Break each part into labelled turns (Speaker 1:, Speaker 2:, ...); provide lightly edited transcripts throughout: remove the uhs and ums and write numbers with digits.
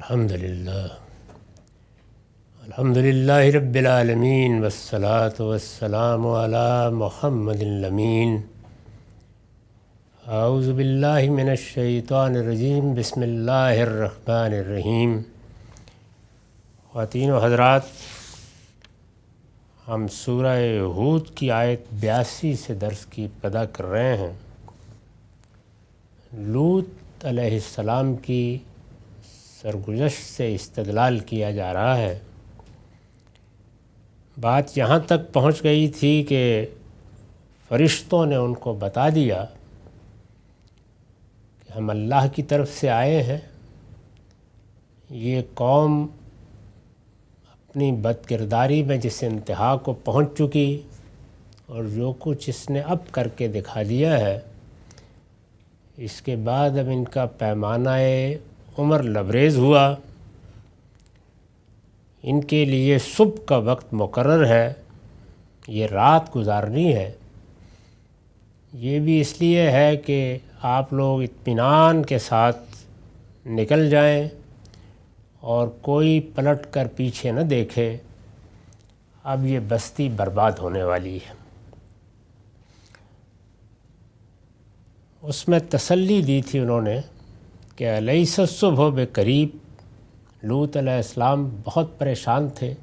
Speaker 1: الحمدللہ رب العالمین والصلاة والسلام علی محمد الامین۔ اعوذ باللہ من الشیطان الرجیم، بسم اللہ الرحمن الرحیم۔ خواتین و حضرات، ہم سورہ ہود کی آیت 82 سے درس کی ابتدا کر رہے ہیں۔ لوط علیہ السلام کی سرگزشت سے استدلال کیا جا رہا ہے۔ بات یہاں تک پہنچ گئی تھی کہ فرشتوں نے ان کو بتا دیا کہ ہم اللہ کی طرف سے آئے ہیں، یہ قوم اپنی بد کرداری میں جس انتہا کو پہنچ چکی اور جو کچھ اس نے اب کر کے دکھا دیا ہے، اس کے بعد اب ان کا پیمانہ عمر لبریز ہوا۔ ان کے لیے صبح کا وقت مقرر ہے، یہ رات گزارنی ہے۔ یہ بھی اس لیے ہے کہ آپ لوگ اطمینان کے ساتھ نکل جائیں اور کوئی پلٹ کر پیچھے نہ دیکھے، اب یہ بستی برباد ہونے والی ہے۔ اس میں تسلی دی تھی انہوں نے کہ الیس الصبح بقریب۔ لوط علیہ السلام بہت پریشان تھے،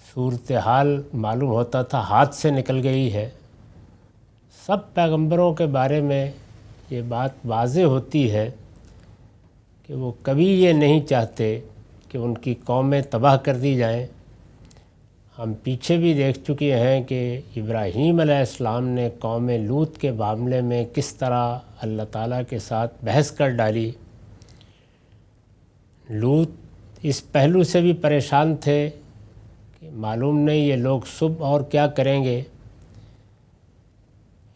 Speaker 1: صورتحال معلوم ہوتا تھا ہاتھ سے نکل گئی ہے۔ سب پیغمبروں کے بارے میں یہ بات واضح ہوتی ہے کہ وہ کبھی یہ نہیں چاہتے کہ ان کی قومیں تباہ کر دی جائیں۔ ہم پیچھے بھی دیکھ چکے ہیں کہ ابراہیم علیہ السلام نے قوم لوط کے معاملے میں کس طرح اللہ تعالیٰ کے ساتھ بحث کر ڈالی۔ لوط اس پہلو سے بھی پریشان تھے کہ معلوم نہیں یہ لوگ صبح اور کیا کریں گے،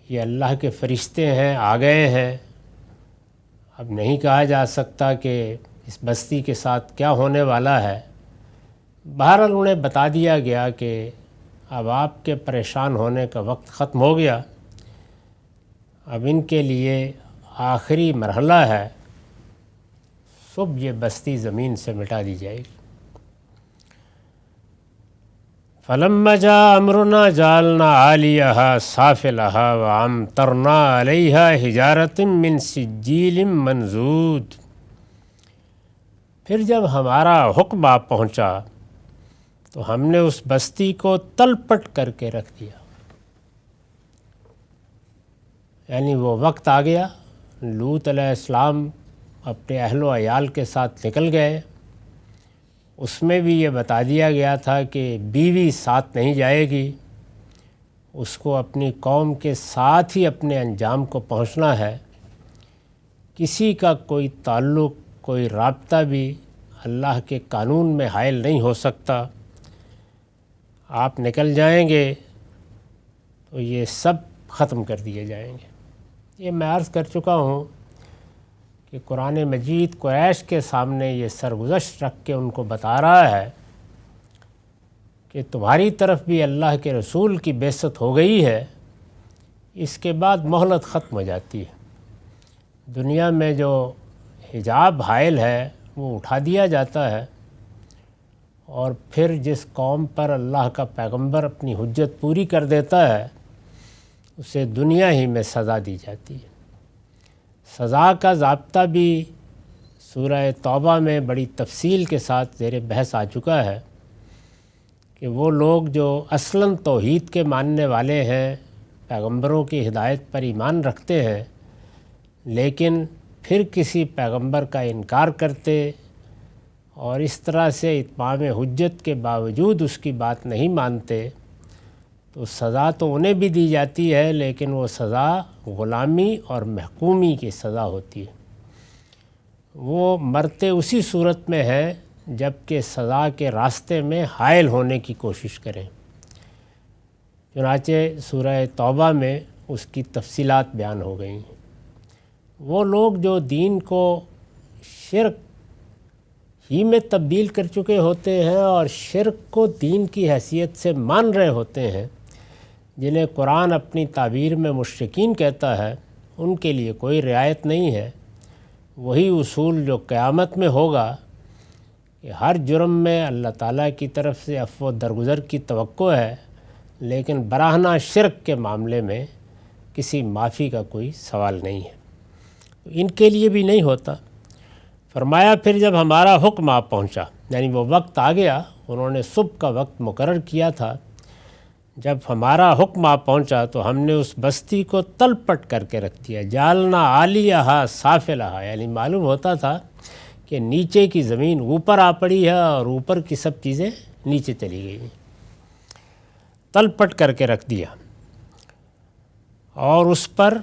Speaker 1: یہ اللہ کے فرشتے ہیں، آ گئے ہیں، اب نہیں کہا جا سکتا کہ اس بستی کے ساتھ کیا ہونے والا ہے۔ بہرحال انہیں بتا دیا گیا کہ اب آپ کے پریشان ہونے کا وقت ختم ہو گیا، اب ان کے لیے آخری مرحلہ ہے، صبح یہ بستی زمین سے مٹا دی جائے گی۔ فَلَمَّا جَاءَ أَمْرُنَا جَعَلْنَا عَالِيَهَا سَافِلَهَا وَأَمْطَرْنَا عَلَيْهَا حِجَارَةً مِّن سِجِّيلٍ مَّنضُودٍ۔ پھر جب ہمارا حکم آ پہنچا تو ہم نے اس بستی کو تلپٹ کر کے رکھ دیا، یعنی وہ وقت آ گیا۔ لوط علیہ السلام اپنے اہل و عیال کے ساتھ نکل گئے۔ اس میں بھی یہ بتا دیا گیا تھا کہ بیوی ساتھ نہیں جائے گی، اس کو اپنی قوم کے ساتھ ہی اپنے انجام کو پہنچنا ہے۔ کسی کا کوئی تعلق، کوئی رابطہ بھی اللہ کے قانون میں حائل نہیں ہو سکتا۔ آپ نکل جائیں گے تو یہ سب ختم کر دیے جائیں گے۔ یہ میں عرض کر چکا ہوں کہ قرآن مجید قریش کے سامنے یہ سرگزشت رکھ کے ان کو بتا رہا ہے کہ تمہاری طرف بھی اللہ کے رسول کی بعثت ہو گئی ہے، اس کے بعد مہلت ختم ہو جاتی ہے۔ دنیا میں جو حجاب حائل ہے وہ اٹھا دیا جاتا ہے، اور پھر جس قوم پر اللہ کا پیغمبر اپنی حجت پوری کر دیتا ہے اسے دنیا ہی میں سزا دی جاتی ہے۔ سزا کا ضابطہ بھی سورہ توبہ میں بڑی تفصیل کے ساتھ زیر بحث آ چکا ہے کہ وہ لوگ جو اصلاً توحید کے ماننے والے ہیں، پیغمبروں کی ہدایت پر ایمان رکھتے ہیں، لیکن پھر کسی پیغمبر کا انکار کرتے اور اس طرح سے اتمام حجت کے باوجود اس کی بات نہیں مانتے، تو سزا تو انہیں بھی دی جاتی ہے، لیکن وہ سزا غلامی اور محکومی کی سزا ہوتی ہے۔ وہ مرتے اسی صورت میں ہے جب کہ سزا کے راستے میں حائل ہونے کی کوشش کریں۔ چنانچہ سورہ توبہ میں اس کی تفصیلات بیان ہو گئی ہیں۔ وہ لوگ جو دین کو شرک ہی میں تبدیل کر چکے ہوتے ہیں اور شرک کو دین کی حیثیت سے مان رہے ہوتے ہیں، جنہیں قرآن اپنی تعبیر میں مشرکین کہتا ہے، ان کے لیے کوئی رعایت نہیں ہے۔ وہی اصول جو قیامت میں ہوگا کہ ہر جرم میں اللہ تعالیٰ کی طرف سے عفو و درگزر کی توقع ہے، لیکن براہنہ شرک کے معاملے میں کسی معافی کا کوئی سوال نہیں ہے، ان کے لیے بھی نہیں ہوتا۔ فرمایا پھر جب ہمارا حکم آ پہنچا، یعنی وہ وقت آ گیا، انہوں نے صبح کا وقت مقرر کیا تھا، جب ہمارا حکم آ پہنچا تو ہم نے اس بستی کو تل پٹ کر کے رکھ دیا، جالنا عالیہا سافلہا، یعنی معلوم ہوتا تھا کہ نیچے کی زمین اوپر آ پڑی ہے اور اوپر کی سب چیزیں نیچے چلی گئی، تل پٹ کر کے رکھ دیا۔ اور اس پر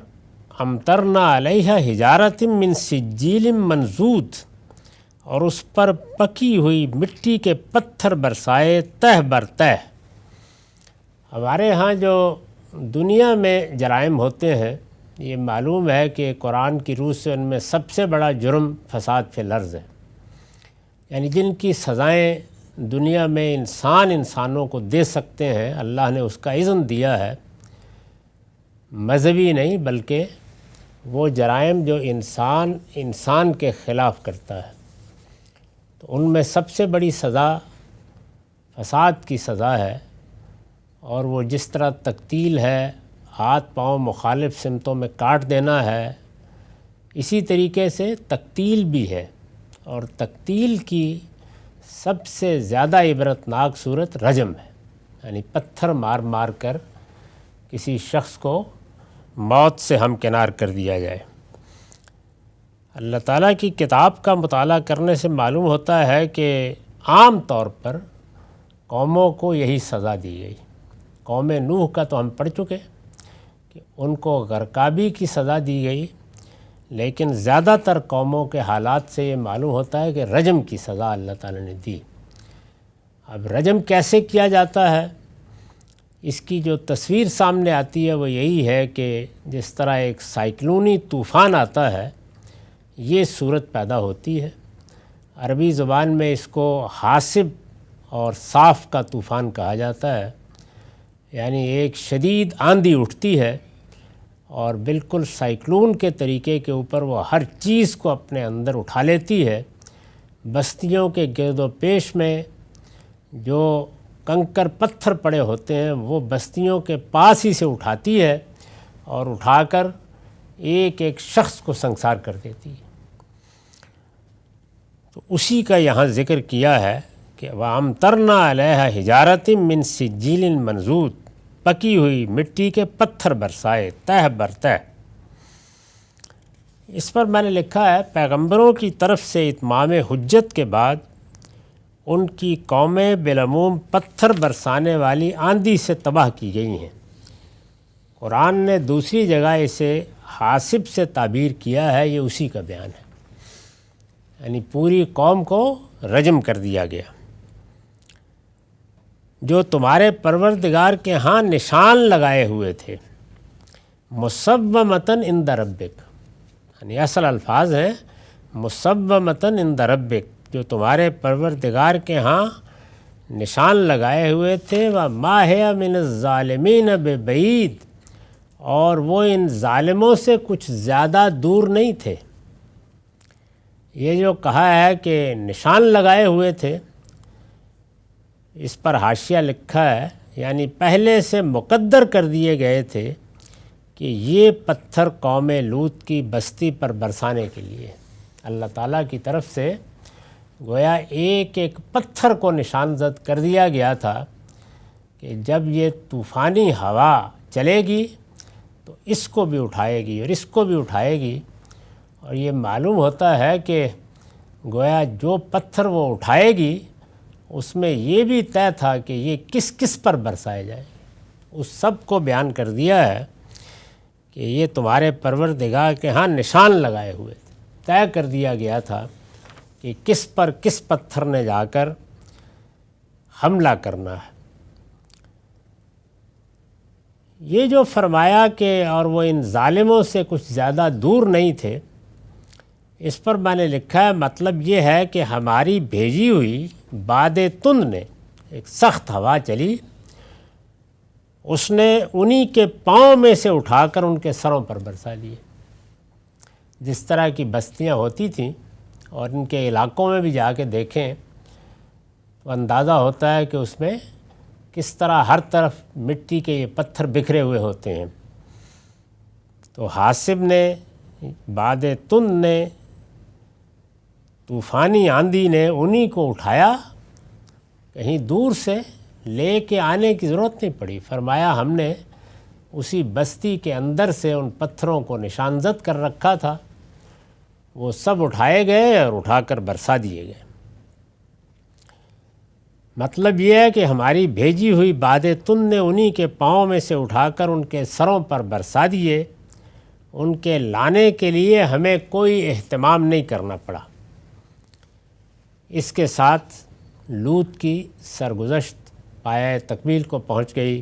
Speaker 1: امطرنا علیہ حجارۃ من سجیل منضود، اور اس پر پکی ہوئی مٹی کے پتھر برسائے تہ بر تہ۔ ہمارے ہاں جو دنیا میں جرائم ہوتے ہیں، یہ معلوم ہے کہ قرآن کی روح سے ان میں سب سے بڑا جرم فساد فی الارض ہے، یعنی جن کی سزائیں دنیا میں انسانوں کو دے سکتے ہیں، اللہ نے اس کا اذن دیا ہے، مذہبی نہیں بلکہ وہ جرائم جو انسان کے خلاف کرتا ہے، تو ان میں سب سے بڑی سزا فساد کی سزا ہے۔ اور وہ جس طرح تقتیل ہے، ہاتھ پاؤں مخالف سمتوں میں کاٹ دینا ہے، اسی طریقے سے تقتیل بھی ہے، اور تقتیل کی سب سے زیادہ عبرتناک صورت رجم ہے، یعنی پتھر مار مار کر کسی شخص کو موت سے ہمکنار کر دیا جائے۔ اللہ تعالیٰ کی کتاب کا مطالعہ کرنے سے معلوم ہوتا ہے کہ عام طور پر قوموں کو یہی سزا دی گئی۔ قوم نوح کا تو ہم پڑھ چکے کہ ان کو غرقابی کی سزا دی گئی، لیکن زیادہ تر قوموں کے حالات سے یہ معلوم ہوتا ہے کہ رجم کی سزا اللہ تعالیٰ نے دی۔ اب رجم کیسے کیا جاتا ہے، اس کی جو تصویر سامنے آتی ہے وہ یہی ہے کہ جس طرح ایک سائیکلونی طوفان آتا ہے، یہ صورت پیدا ہوتی ہے۔ عربی زبان میں اس کو حاصب اور صاف کا طوفان کہا جاتا ہے، یعنی ایک شدید آندھی اٹھتی ہے اور بالکل سائیکلون کے طریقے کے اوپر وہ ہر چیز کو اپنے اندر اٹھا لیتی ہے۔ بستیوں کے گرد و پیش میں جو کنکر پتھر پڑے ہوتے ہیں وہ بستیوں کے پاس ہی سے اٹھاتی ہے اور اٹھا کر ایک ایک شخص کو سنسار کر دیتی ہے۔ تو اسی کا یہاں ذکر کیا ہے کہ وَأَمْطَرْنَا عَلَيْهَا حِجَارَةٍ مِّن سِجِّيلٍ مَنضُودٍ، پکی ہوئی مٹی کے پتھر برسائے تہ بر تہ۔ اس پر میں نے لکھا ہے پیغمبروں کی طرف سے اتمام حجت کے بعد ان کی قومیں بالعموم پتھر برسانے والی آندھی سے تباہ کی گئی ہیں۔ قرآن نے دوسری جگہ اسے حاصب سے تعبیر کیا ہے، یہ اسی کا بیان ہے، یعنی پوری قوم کو رجم کر دیا گیا۔ جو تمہارے پروردگار کے ہاں نشان لگائے ہوئے تھے، مصومۃً عند ربک، یعنی اصل الفاظ ہیں مصومۃً عند ربک، جو تمہارے پروردگار کے ہاں نشان لگائے ہوئے تھے، وَمَا هِيَ مِنَ الظَّالِمِينَ بِبَعِيدٍ، اور وہ ان ظالموں سے کچھ زیادہ دور نہیں تھے۔ یہ جو کہا ہے کہ نشان لگائے ہوئے تھے، اس پر حاشیہ لکھا ہے یعنی پہلے سے مقدر کر دیے گئے تھے کہ یہ پتھر قوم لوط کی بستی پر برسانے کے لیے اللہ تعالیٰ کی طرف سے گویا ایک ایک پتھر کو نشان زد کر دیا گیا تھا کہ جب یہ طوفانی ہوا چلے گی تو اس کو بھی اٹھائے گی اور اس کو بھی اٹھائے گی۔ اور یہ معلوم ہوتا ہے کہ گویا جو پتھر وہ اٹھائے گی اس میں یہ بھی طے تھا کہ یہ کس کس پر برسائے جائے، اس سب کو بیان کر دیا ہے کہ یہ تمہارے پروردگار کے ہاں نشان لگائے ہوئے تھے، طے کر دیا گیا تھا کہ کس پر کس پتھر نے جا کر حملہ کرنا ہے۔ یہ جو فرمایا کہ اور وہ ان ظالموں سے کچھ زیادہ دور نہیں تھے، اس پر میں نے لکھا ہے مطلب یہ ہے کہ ہماری بھیجی ہوئی باد تند نے، ایک سخت ہوا چلی، اس نے انہی کے پاؤں میں سے اٹھا کر ان کے سروں پر برسا دیے۔ جس طرح کی بستیاں ہوتی تھیں اور ان کے علاقوں میں بھی جا کے دیکھیں تو اندازہ ہوتا ہے کہ اس میں کس طرح ہر طرف مٹی کے یہ پتھر بکھرے ہوئے ہوتے ہیں۔ تو حاسب نے، باد تند نے، طوفانی آندھی نے انہی کو اٹھایا، کہیں دور سے لے کے آنے کی ضرورت نہیں پڑی۔ فرمایا ہم نے اسی بستی کے اندر سے ان پتھروں کو نشانزد کر رکھا تھا، وہ سب اٹھائے گئے اور اٹھا کر برسا دیے گئے۔ مطلب یہ ہے کہ ہماری بھیجی ہوئی باد تند نے انہی کے پاؤں میں سے اٹھا کر ان کے سروں پر برسا دیے، ان کے لانے کے لیے ہمیں کوئی اہتمام نہیں کرنا پڑا۔ اس کے ساتھ لوط کی سرگزشت پایہ تکمیل کو پہنچ گئی۔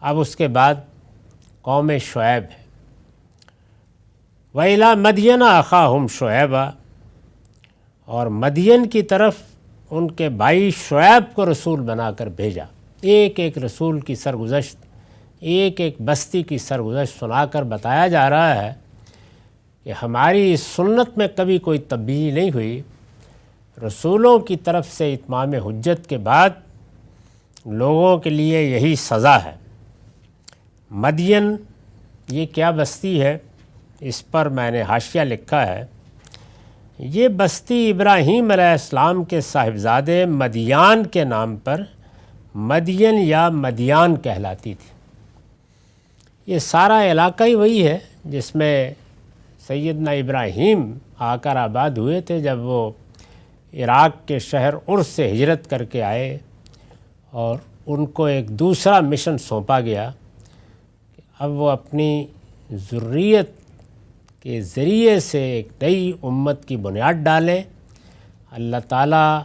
Speaker 1: اب اس کے بعد قوم شعیب ہے۔ وَإِلَىٰ مَدْيَنَ أَخَاهُمْ شُعَيْبًا، اور مدین کی طرف ان کے بھائی شعیب کو رسول بنا کر بھیجا۔ ایک ایک رسول کی سرگزشت، ایک ایک بستی کی سرگزشت سنا کر بتایا جا رہا ہے کہ ہماری اس سنت میں کبھی کوئی تبدیلی نہیں ہوئی۔ رسولوں کی طرف سے اتمام حجت کے بعد لوگوں کے لیے یہی سزا ہے۔ مدین یہ کیا بستی ہے، اس پر میں نے حاشیہ لکھا ہے، یہ بستی ابراہیم علیہ السلام کے صاحبزادے مدیان کے نام پر مدین یا مدیان کہلاتی تھی۔ یہ سارا علاقہ ہی وہی ہے جس میں سیدنا ابراہیم آ کر آباد ہوئے تھے جب وہ عراق کے شہر عرس سے ہجرت کر کے آئے، اور ان کو ایک دوسرا مشن سونپا گیا کہ اب وہ اپنی ذریت کے ذریعے سے ایک نئی امت کی بنیاد ڈالیں۔ اللہ تعالیٰ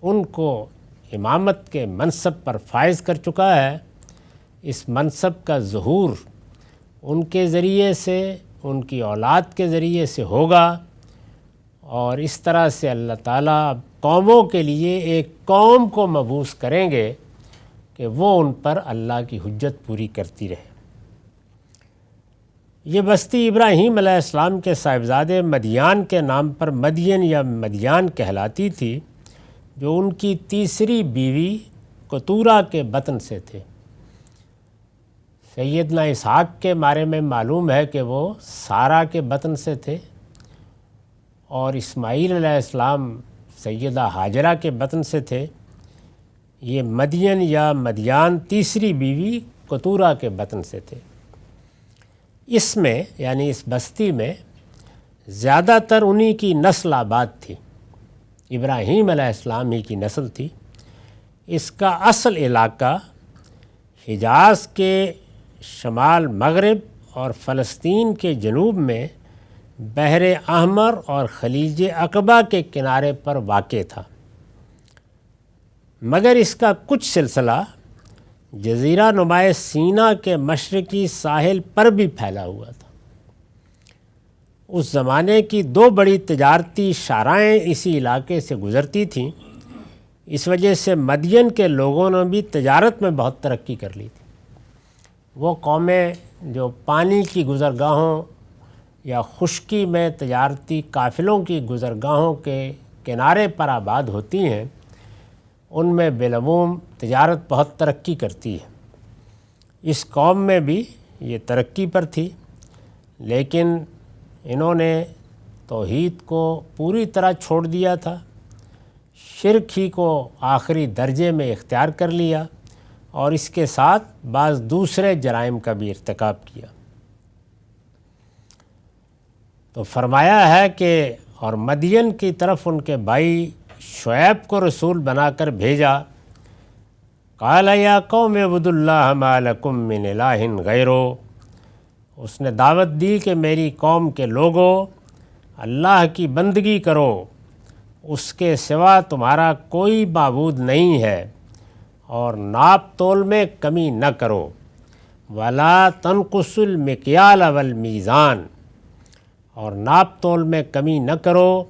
Speaker 1: ان کو امامت کے منصب پر فائز کر چکا ہے۔ اس منصب کا ظہور ان کے ذریعے سے، ان کی اولاد کے ذریعے سے ہوگا، اور اس طرح سے اللہ تعالیٰ قوموں کے لیے ایک قوم کو مبعوث کریں گے کہ وہ ان پر اللہ کی حجت پوری کرتی رہے۔ یہ بستی ابراہیم علیہ السلام کے صاحبزادے مدیان کے نام پر مدین یا مدیان کہلاتی تھی، جو ان کی تیسری بیوی کتورہ کے بطن سے تھے۔ سیدنا اسحاق کے بارے میں معلوم ہے کہ وہ سارہ کے بطن سے تھے، اور اسماعیل علیہ السلام سیدہ ہاجرہ کے بطن سے تھے۔ یہ مدین یا مدیان تیسری بیوی کتورہ کے بطن سے تھے۔ اس میں یعنی اس بستی میں زیادہ تر انہی کی نسل آباد تھی، ابراہیم علیہ السلام ہی کی نسل تھی۔ اس کا اصل علاقہ حجاز کے شمال مغرب اور فلسطین کے جنوب میں بحر احمر اور خلیج عقبہ کے کنارے پر واقع تھا، مگر اس کا کچھ سلسلہ جزیرہ نماء سینا کے مشرقی ساحل پر بھی پھیلا ہوا تھا۔ اس زمانے کی دو بڑی تجارتی شاہراہیں اسی علاقے سے گزرتی تھیں، اس وجہ سے مدین کے لوگوں نے بھی تجارت میں بہت ترقی کر لی تھی۔ وہ قومیں جو پانی کی گزرگاہوں یا خشکی میں تجارتی قافلوں کی گزرگاہوں کے کنارے پر آباد ہوتی ہیں، ان میں بالعموم تجارت بہت ترقی کرتی ہے۔ اس قوم میں بھی یہ ترقی پر تھی، لیکن انہوں نے توحید کو پوری طرح چھوڑ دیا تھا، شرک ہی کو آخری درجے میں اختیار کر لیا، اور اس کے ساتھ بعض دوسرے جرائم کا بھی ارتکاب کیا۔ تو فرمایا ہے کہ اور مدین کی طرف ان کے بھائی شعیب کو رسول بنا کر بھیجا۔ قال یا قوم اعبدوا اللہ ما لکم من الہ غیرہ، اس نے دعوت دی کہ میری قوم کے لوگوں، اللہ کی بندگی کرو، اس کے سوا تمہارا کوئی معبود نہیں ہے، اور ناپ تول میں کمی نہ کرو۔ ولا تنقصوا المکیال والمیزان، اور ناپ تول میں کمی نہ کرو۔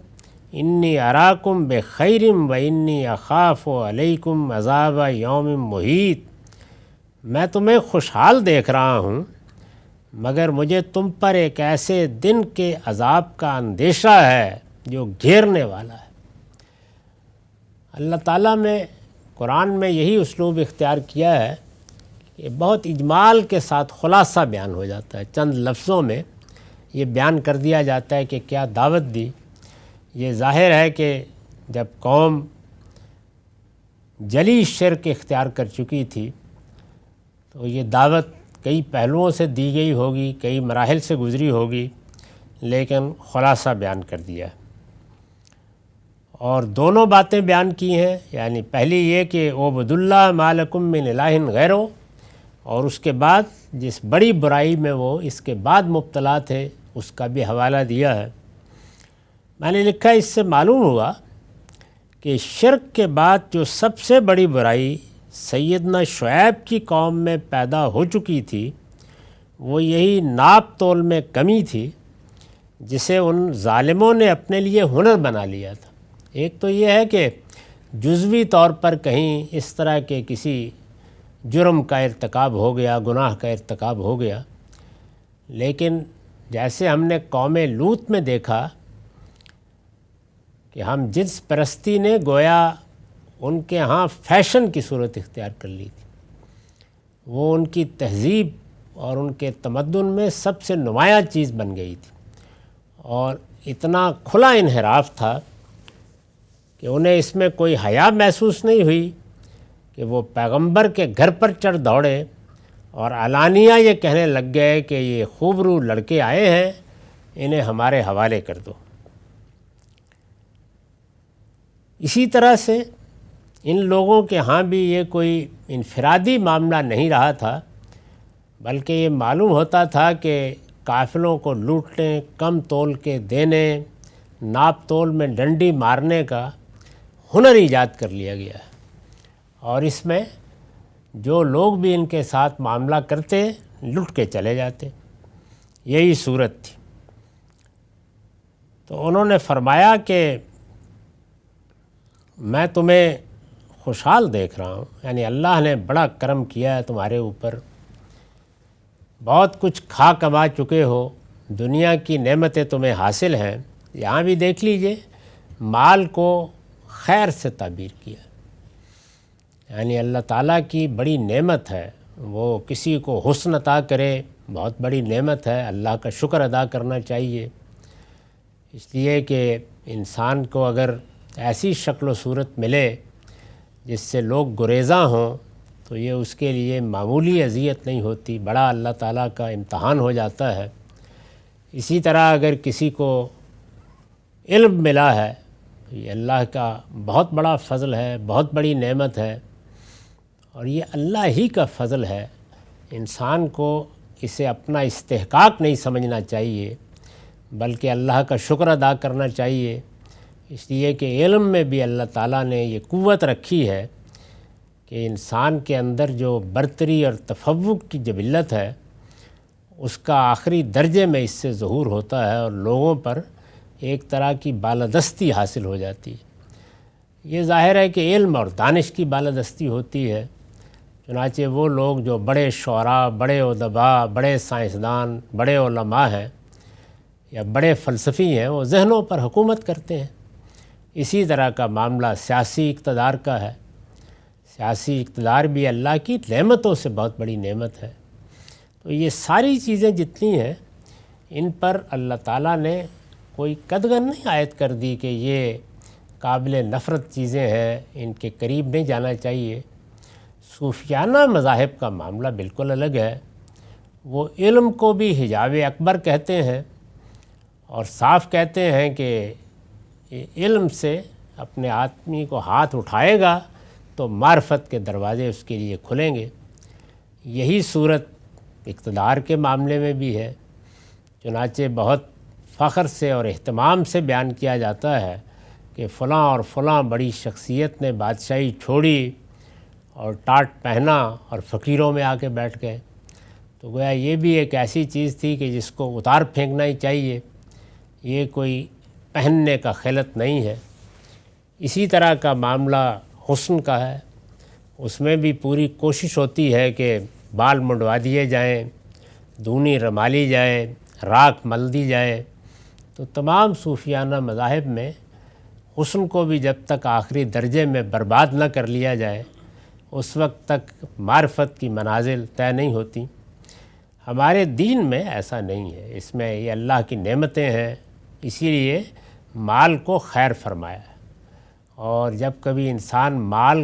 Speaker 1: انی اراکم بخیر و انی اخاف علیکم عذاب یوم محیط، میں تمہیں خوشحال دیکھ رہا ہوں، مگر مجھے تم پر ایک ایسے دن کے عذاب کا اندیشہ ہے جو گھیرنے والا ہے۔ اللہ تعالیٰ میں قرآن میں یہی اسلوب اختیار کیا ہے کہ بہت اجمال کے ساتھ خلاصہ بیان ہو جاتا ہے، چند لفظوں میں یہ بیان کر دیا جاتا ہے کہ کیا دعوت دی۔ یہ ظاہر ہے کہ جب قوم جلی شرک اختیار کر چکی تھی تو یہ دعوت کئی پہلوؤں سے دی گئی ہوگی، کئی مراحل سے گزری ہوگی، لیکن خلاصہ بیان کر دیا ہے۔ اور دونوں باتیں بیان کی ہیں، یعنی پہلی یہ کہ عبد اللہ ما لکم من الہ غیرہ، اور اس کے بعد جس بڑی برائی میں وہ اس کے بعد مبتلا تھے اس کا بھی حوالہ دیا ہے۔ میں نے لکھا اس سے معلوم ہوا کہ شرک کے بعد جو سب سے بڑی برائی سیدنا شعیب کی قوم میں پیدا ہو چکی تھی وہ یہی ناپ تول میں کمی تھی جسے ان ظالموں نے اپنے لیے ہنر بنا لیا تھا۔ ایک تو یہ ہے کہ جزوی طور پر کہیں اس طرح کے کسی جرم کا ارتکاب ہو گیا، گناہ کا ارتکاب ہو گیا، لیکن جیسے ہم نے قوم لوط میں دیکھا کہ ہم جنس پرستی نے گویا ان کے ہاں فیشن کی صورت اختیار کر لی تھی، وہ ان کی تہذیب اور ان کے تمدن میں سب سے نمایاں چیز بن گئی تھی، اور اتنا کھلا انحراف تھا کہ انہیں اس میں کوئی حیا محسوس نہیں ہوئی کہ وہ پیغمبر کے گھر پر چڑھ دوڑے اور علانیہ یہ کہنے لگ گئے کہ یہ خوبرو لڑکے آئے ہیں، انہیں ہمارے حوالے کر دو۔ اسی طرح سے ان لوگوں کے ہاں بھی یہ کوئی انفرادی معاملہ نہیں رہا تھا، بلکہ یہ معلوم ہوتا تھا کہ قافلوں کو لوٹنے، کم تول کے دینے، ناپ تول میں ڈنڈی مارنے کا ہنر ایجاد کر لیا گیا ہے، اور اس میں جو لوگ بھی ان کے ساتھ معاملہ کرتے لٹ کے چلے جاتے، یہی صورت تھی۔ تو انہوں نے فرمایا کہ میں تمہیں خوشحال دیکھ رہا ہوں، یعنی اللہ نے بڑا کرم کیا ہے تمہارے اوپر، بہت کچھ کھا کما چکے ہو، دنیا کی نعمتیں تمہیں حاصل ہیں۔ یہاں بھی دیکھ لیجئے مال کو خیر سے تعبیر کیا، یعنی اللہ تعالیٰ کی بڑی نعمت ہے، وہ کسی کو حسن عطا کرے، بہت بڑی نعمت ہے، اللہ کا شکر ادا کرنا چاہیے، اس لیے کہ انسان کو اگر ایسی شکل و صورت ملے جس سے لوگ گریزاں ہوں تو یہ اس کے لیے معمولی اذیت نہیں ہوتی، بڑا اللہ تعالیٰ کا امتحان ہو جاتا ہے۔ اسی طرح اگر کسی کو علم ملا ہے تو یہ اللہ کا بہت بڑا فضل ہے، بہت بڑی نعمت ہے، اور یہ اللہ ہی کا فضل ہے، انسان کو اسے اپنا استحقاق نہیں سمجھنا چاہیے بلکہ اللہ کا شکر ادا کرنا چاہیے، اس لیے کہ علم میں بھی اللہ تعالیٰ نے یہ قوت رکھی ہے کہ انسان کے اندر جو برتری اور تفوق کی جبلت ہے اس کا آخری درجے میں اس سے ظہور ہوتا ہے اور لوگوں پر ایک طرح کی بالادستی حاصل ہو جاتی ہے۔ یہ ظاہر ہے کہ علم اور دانش کی بالادستی ہوتی ہے، چنانچہ وہ لوگ جو بڑے شعراء، بڑے ادباء، بڑے سائنسدان، بڑے علماء ہیں یا بڑے فلسفی ہیں، وہ ذہنوں پر حکومت کرتے ہیں۔ اسی طرح کا معاملہ سیاسی اقتدار کا ہے، سیاسی اقتدار بھی اللہ کی نعمتوں سے بہت بڑی نعمت ہے۔ تو یہ ساری چیزیں جتنی ہیں ان پر اللہ تعالیٰ نے کوئی قدغن نہیں عائد کر دی کہ یہ قابل نفرت چیزیں ہیں، ان کے قریب نہیں جانا چاہیے۔ صوفیانہ مذاہب کا معاملہ بالکل الگ ہے، وہ علم کو بھی حجاب اکبر کہتے ہیں اور صاف کہتے ہیں کہ علم سے اپنے آدمی کو ہاتھ اٹھائے گا تو معرفت کے دروازے اس کے لیے کھلیں گے۔ یہی صورت اقتدار کے معاملے میں بھی ہے، چنانچہ بہت فخر سے اور اہتمام سے بیان کیا جاتا ہے کہ فلاں اور فلاں بڑی شخصیت نے بادشاہی چھوڑی اور ٹاٹ پہنا اور فقیروں میں آ کے بیٹھ گئے، تو گویا یہ بھی ایک ایسی چیز تھی کہ جس کو اتار پھینکنا ہی چاہیے، یہ کوئی پہننے کا خلط نہیں ہے۔ اسی طرح کا معاملہ حسن کا ہے، اس میں بھی پوری کوشش ہوتی ہے کہ بال منڈوا دیے جائیں، دونی رمالی جائے، راکھ مل دی جائے، تو تمام صوفیانہ مذاہب میں حسن کو بھی جب تک آخری درجے میں برباد نہ کر لیا جائے اس وقت تک معرفت کی منازل طے نہیں ہوتی۔ ہمارے دین میں ایسا نہیں ہے، اس میں یہ اللہ کی نعمتیں ہیں، اسی لیے مال کو خیر فرمایا ہے۔ اور جب کبھی انسان مال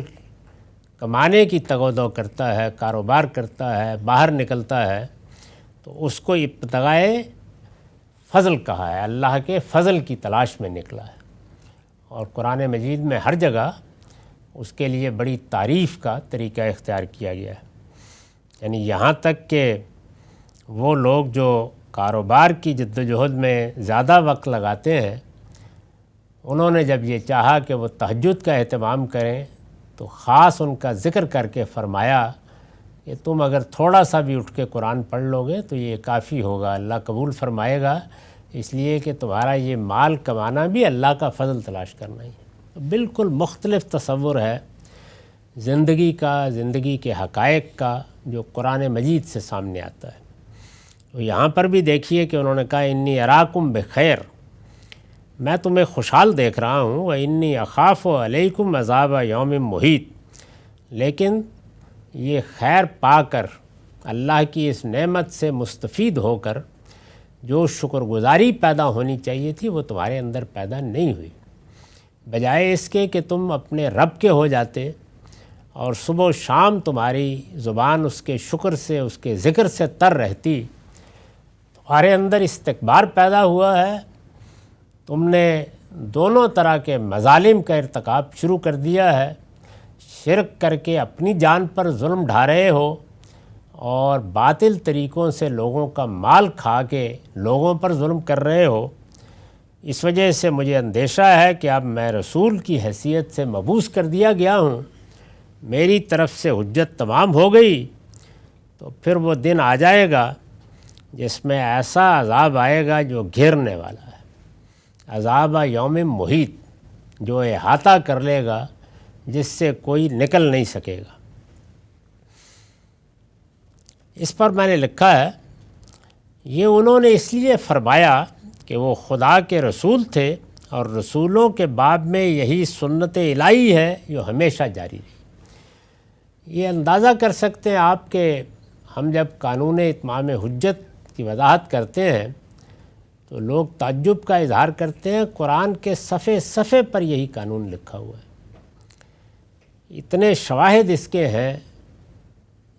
Speaker 1: کمانے کی تگ و دو کرتا ہے، کاروبار کرتا ہے، باہر نکلتا ہے، تو اس کو ابتغائے فضل کہا ہے، اللہ کے فضل کی تلاش میں نکلا ہے۔ اور قرآن مجید میں ہر جگہ اس کے لیے بڑی تعریف کا طریقہ اختیار کیا گیا ہے۔ یعنی یہاں تک کہ وہ لوگ جو کاروبار کی جد و جہد میں زیادہ وقت لگاتے ہیں، انہوں نے جب یہ چاہا کہ وہ تہجد کا اہتمام کریں تو خاص ان کا ذکر کر کے فرمایا کہ تم اگر تھوڑا سا بھی اٹھ کے قرآن پڑھ لو گے تو یہ کافی ہوگا، اللہ قبول فرمائے گا، اس لیے کہ تمہارا یہ مال کمانا بھی اللہ کا فضل تلاش کرنا ہی ہے۔ بالکل مختلف تصور ہے زندگی کا، زندگی کے حقائق کا، جو قرآن مجید سے سامنے آتا ہے۔ تو یہاں پر بھی دیکھیے کہ انہوں نے کہا انی اراکم بخیر، میں تمہیں خوشحال دیکھ رہا ہوں، و انی اخاف علیکم عذاب یوم محیط، لیکن یہ خیر پا کر اللہ کی اس نعمت سے مستفید ہو کر جو شکر گزاری پیدا ہونی چاہیے تھی وہ تمہارے اندر پیدا نہیں ہوئی، بجائے اس کے کہ تم اپنے رب کے ہو جاتے اور صبح و شام تمہاری زبان اس کے شکر سے، اس کے ذکر سے تر رہتی۔ تمہارے اندر استکبار پیدا ہوا ہے، تم نے دونوں طرح کے مظالم کا ارتکاب شروع کر دیا ہے، شرک کر کے اپنی جان پر ظلم ڈھا رہے ہو اور باطل طریقوں سے لوگوں کا مال کھا کے لوگوں پر ظلم کر رہے ہو۔ اس وجہ سے مجھے اندیشہ ہے کہ اب میں رسول کی حیثیت سے مبعوث کر دیا گیا ہوں، میری طرف سے حجت تمام ہو گئی، تو پھر وہ دن آ جائے گا جس میں ایسا عذاب آئے گا جو گھیرنے والا ہے، عذاب یوم محیط، جو احاطہ کر لے گا، جس سے کوئی نکل نہیں سکے گا۔ اس پر میں نے لکھا ہے یہ انہوں نے اس لیے فرمایا کہ وہ خدا کے رسول تھے اور رسولوں کے باب میں یہی سنت الہی ہے جو ہمیشہ جاری رہی۔ یہ اندازہ کر سکتے ہیں آپ کہ ہم جب قانون اتمام حجت کی وضاحت کرتے ہیں تو لوگ تعجب کا اظہار کرتے ہیں، قرآن کے صفحے صفحے پر یہی قانون لکھا ہوا ہے، اتنے شواہد اس کے ہیں،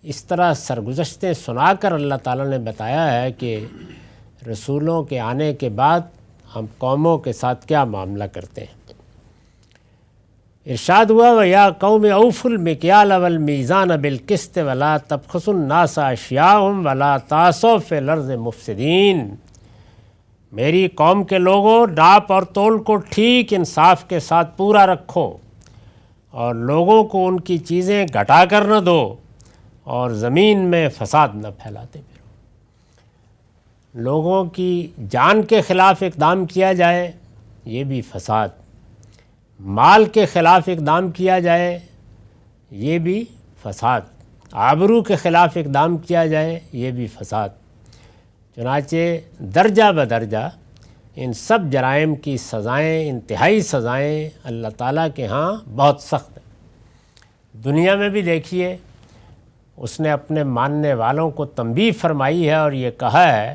Speaker 1: اس طرح سرگزشتیں سنا کر اللہ تعالیٰ نے بتایا ہے کہ رسولوں کے آنے کے بعد ہم قوموں کے ساتھ کیا معاملہ کرتے ہیں۔ ارشاد ہوا وَيَا قَوْمِ أَوْفُوا الْمِكْيَالَ وَالْمِيزَانَ بِالْقِسْطِ وَلَا تَبْخَسُوا النَّاسَ أَشْيَاءَهُمْ وَلَا تَعْثَوْا فِي الْأَرْضِ مُفْسِدِينَ، میری قوم کے لوگوں ناپ اور تول کو ٹھیک انصاف کے ساتھ پورا رکھو اور لوگوں کو ان کی چیزیں گھٹا کر نہ دو اور زمین میں فساد نہ پھیلاتے پھرو۔ لوگوں کی جان کے خلاف اقدام کیا جائے یہ بھی فساد، مال کے خلاف اقدام کیا جائے یہ بھی فساد، آبرو کے خلاف اقدام کیا جائے یہ بھی فساد۔ چنانچہ درجہ بدرجہ ان سب جرائم کی سزائیں، انتہائی سزائیں اللہ تعالیٰ کے ہاں بہت سخت ہیں۔ دنیا میں بھی دیکھیے اس نے اپنے ماننے والوں کو تنبیہ فرمائی ہے اور یہ کہا ہے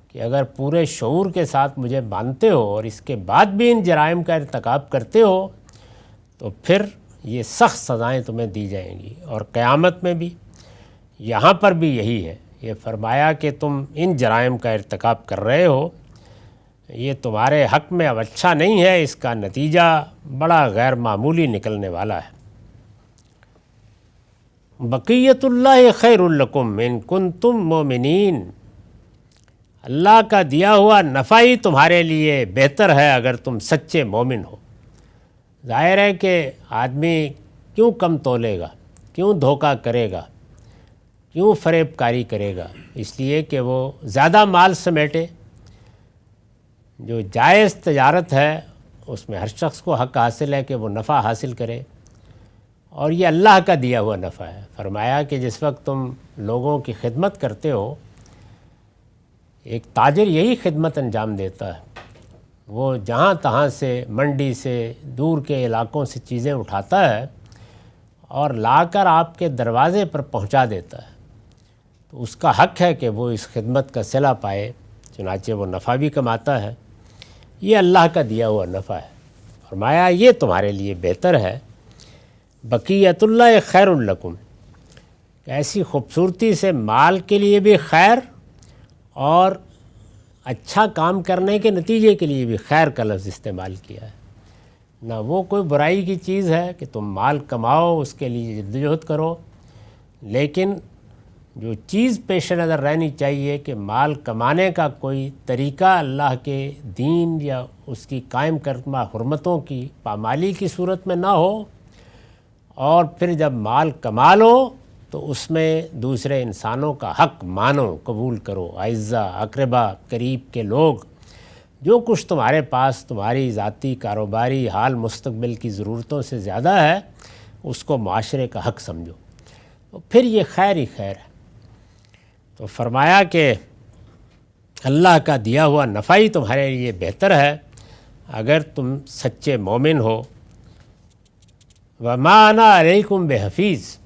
Speaker 1: کہ اگر پورے شعور کے ساتھ مجھے مانتے ہو اور اس کے بعد بھی ان جرائم کا ارتکاب کرتے ہو تو پھر یہ سخت سزائیں تمہیں دی جائیں گی، اور قیامت میں بھی۔ یہاں پر بھی یہی ہے، یہ فرمایا کہ تم ان جرائم کا ارتکاب کر رہے ہو، یہ تمہارے حق میں اب اچھا نہیں ہے، اس کا نتیجہ بڑا غیر معمولی نکلنے والا ہے۔ بقیت اللہ خیر لکم ان کنتم مومنین، اللہ کا دیا ہوا نفع ہی تمہارے لیے بہتر ہے اگر تم سچے مومن ہو۔ ظاہر ہے کہ آدمی کیوں کم تولے گا، کیوں دھوکہ کرے گا، کیوں فریب کاری کرے گا؟ اس لیے کہ وہ زیادہ مال سمیٹے۔ جو جائز تجارت ہے اس میں ہر شخص کو حق حاصل ہے کہ وہ نفع حاصل کرے، اور یہ اللہ کا دیا ہوا نفع ہے۔ فرمایا کہ جس وقت تم لوگوں کی خدمت کرتے ہو ایک تاجر یہی خدمت انجام دیتا ہے، وہ جہاں تہاں سے منڈی سے دور کے علاقوں سے چیزیں اٹھاتا ہے اور لا کر آپ کے دروازے پر پہنچا دیتا ہے، تو اس کا حق ہے کہ وہ اس خدمت کا صلہ پائے، چنانچہ وہ نفع بھی کماتا ہے۔ یہ اللہ کا دیا ہوا نفع ہے۔ فرمایا یہ تمہارے لیے بہتر ہے، بقیت اللہ خیر لکم، ایسی خوبصورتی سے مال کے لیے بھی خیر اور اچھا کام کرنے کے نتیجے کے لیے بھی خیر کا لفظ استعمال کیا ہے۔ نہ وہ کوئی برائی کی چیز ہے کہ تم مال کماؤ، اس کے لیے جدوجہد کرو، لیکن جو چیز پیش نظر رہنی چاہیے کہ مال کمانے کا کوئی طریقہ اللہ کے دین یا اس کی قائم کردہ حرمتوں کی پامالی کی صورت میں نہ ہو، اور پھر جب مال کما لو تو اس میں دوسرے انسانوں کا حق مانو، قبول کرو، اعزہ اقربا قریب کے لوگ جو کچھ تمہارے پاس تمہاری ذاتی کاروباری حال مستقبل کی ضرورتوں سے زیادہ ہے، اس کو معاشرے کا حق سمجھو، تو پھر یہ خیر ہی خیر ہے۔ تو فرمایا کہ اللہ کا دیا ہوا نفع ہی تمہارے لیے بہتر ہے اگر تم سچے مومن ہو۔ وَمَا أَنَا عَلَيْكُمْ بِحَفِيظ،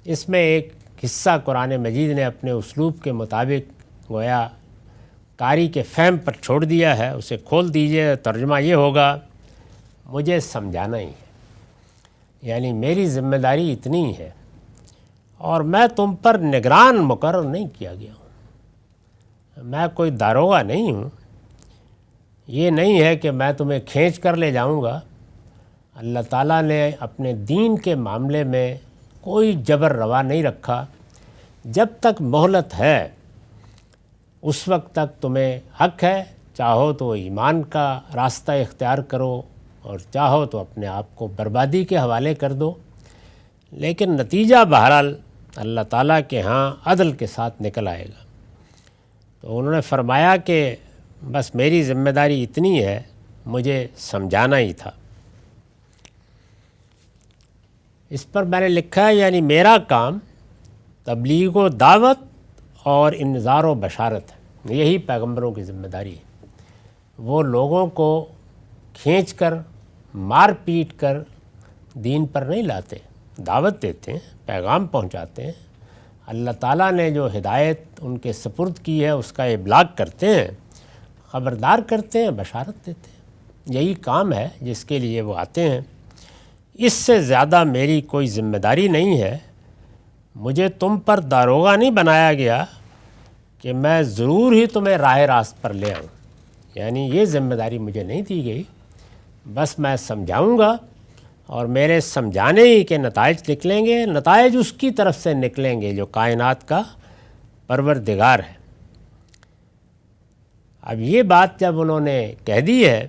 Speaker 1: اس میں ایک حصہ قرآن مجید نے اپنے اسلوب کے مطابق گویا قاری کے فہم پر چھوڑ دیا ہے، اسے کھول دیجئے۔ ترجمہ یہ ہوگا، مجھے سمجھانا ہی ہے، یعنی میری ذمہ داری اتنی ہے، اور میں تم پر نگران مقرر نہیں کیا گیا ہوں، میں کوئی داروغہ نہیں ہوں۔ یہ نہیں ہے کہ میں تمہیں کھینچ کر لے جاؤں گا۔ اللہ تعالیٰ نے اپنے دین کے معاملے میں کوئی جبر روا نہیں رکھا۔ جب تک مہلت ہے اس وقت تک تمہیں حق ہے، چاہو تو ایمان کا راستہ اختیار کرو اور چاہو تو اپنے آپ کو بربادی کے حوالے کر دو، لیکن نتیجہ بہرحال اللہ تعالیٰ کے ہاں عدل کے ساتھ نکل آئے گا۔ تو انہوں نے فرمایا کہ بس میری ذمہ داری اتنی ہے، مجھے سمجھانا ہی تھا۔ اس پر میں نے لکھا ہے، یعنی میرا کام تبلیغ و دعوت اور انذار و بشارت ہے، یہی پیغمبروں کی ذمہ داری ہے۔ وہ لوگوں کو کھینچ کر مار پیٹ کر دین پر نہیں لاتے، دعوت دیتے ہیں، پیغام پہنچاتے ہیں، اللہ تعالیٰ نے جو ہدایت ان کے سپرد کی ہے اس کا ابلاغ کرتے ہیں، خبردار کرتے ہیں، بشارت دیتے ہیں۔ یہی کام ہے جس کے لیے وہ آتے ہیں۔ اس سے زیادہ میری کوئی ذمہ داری نہیں ہے۔ مجھے تم پر داروغہ نہیں بنایا گیا کہ میں ضرور ہی تمہیں راہ راست پر لے آؤں، یعنی یہ ذمہ داری مجھے نہیں دی گئی۔ بس میں سمجھاؤں گا اور میرے سمجھانے ہی کے نتائج نکلیں گے، نتائج اس کی طرف سے نکلیں گے جو کائنات کا پروردگار ہے۔ اب یہ بات جب انہوں نے کہہ دی ہے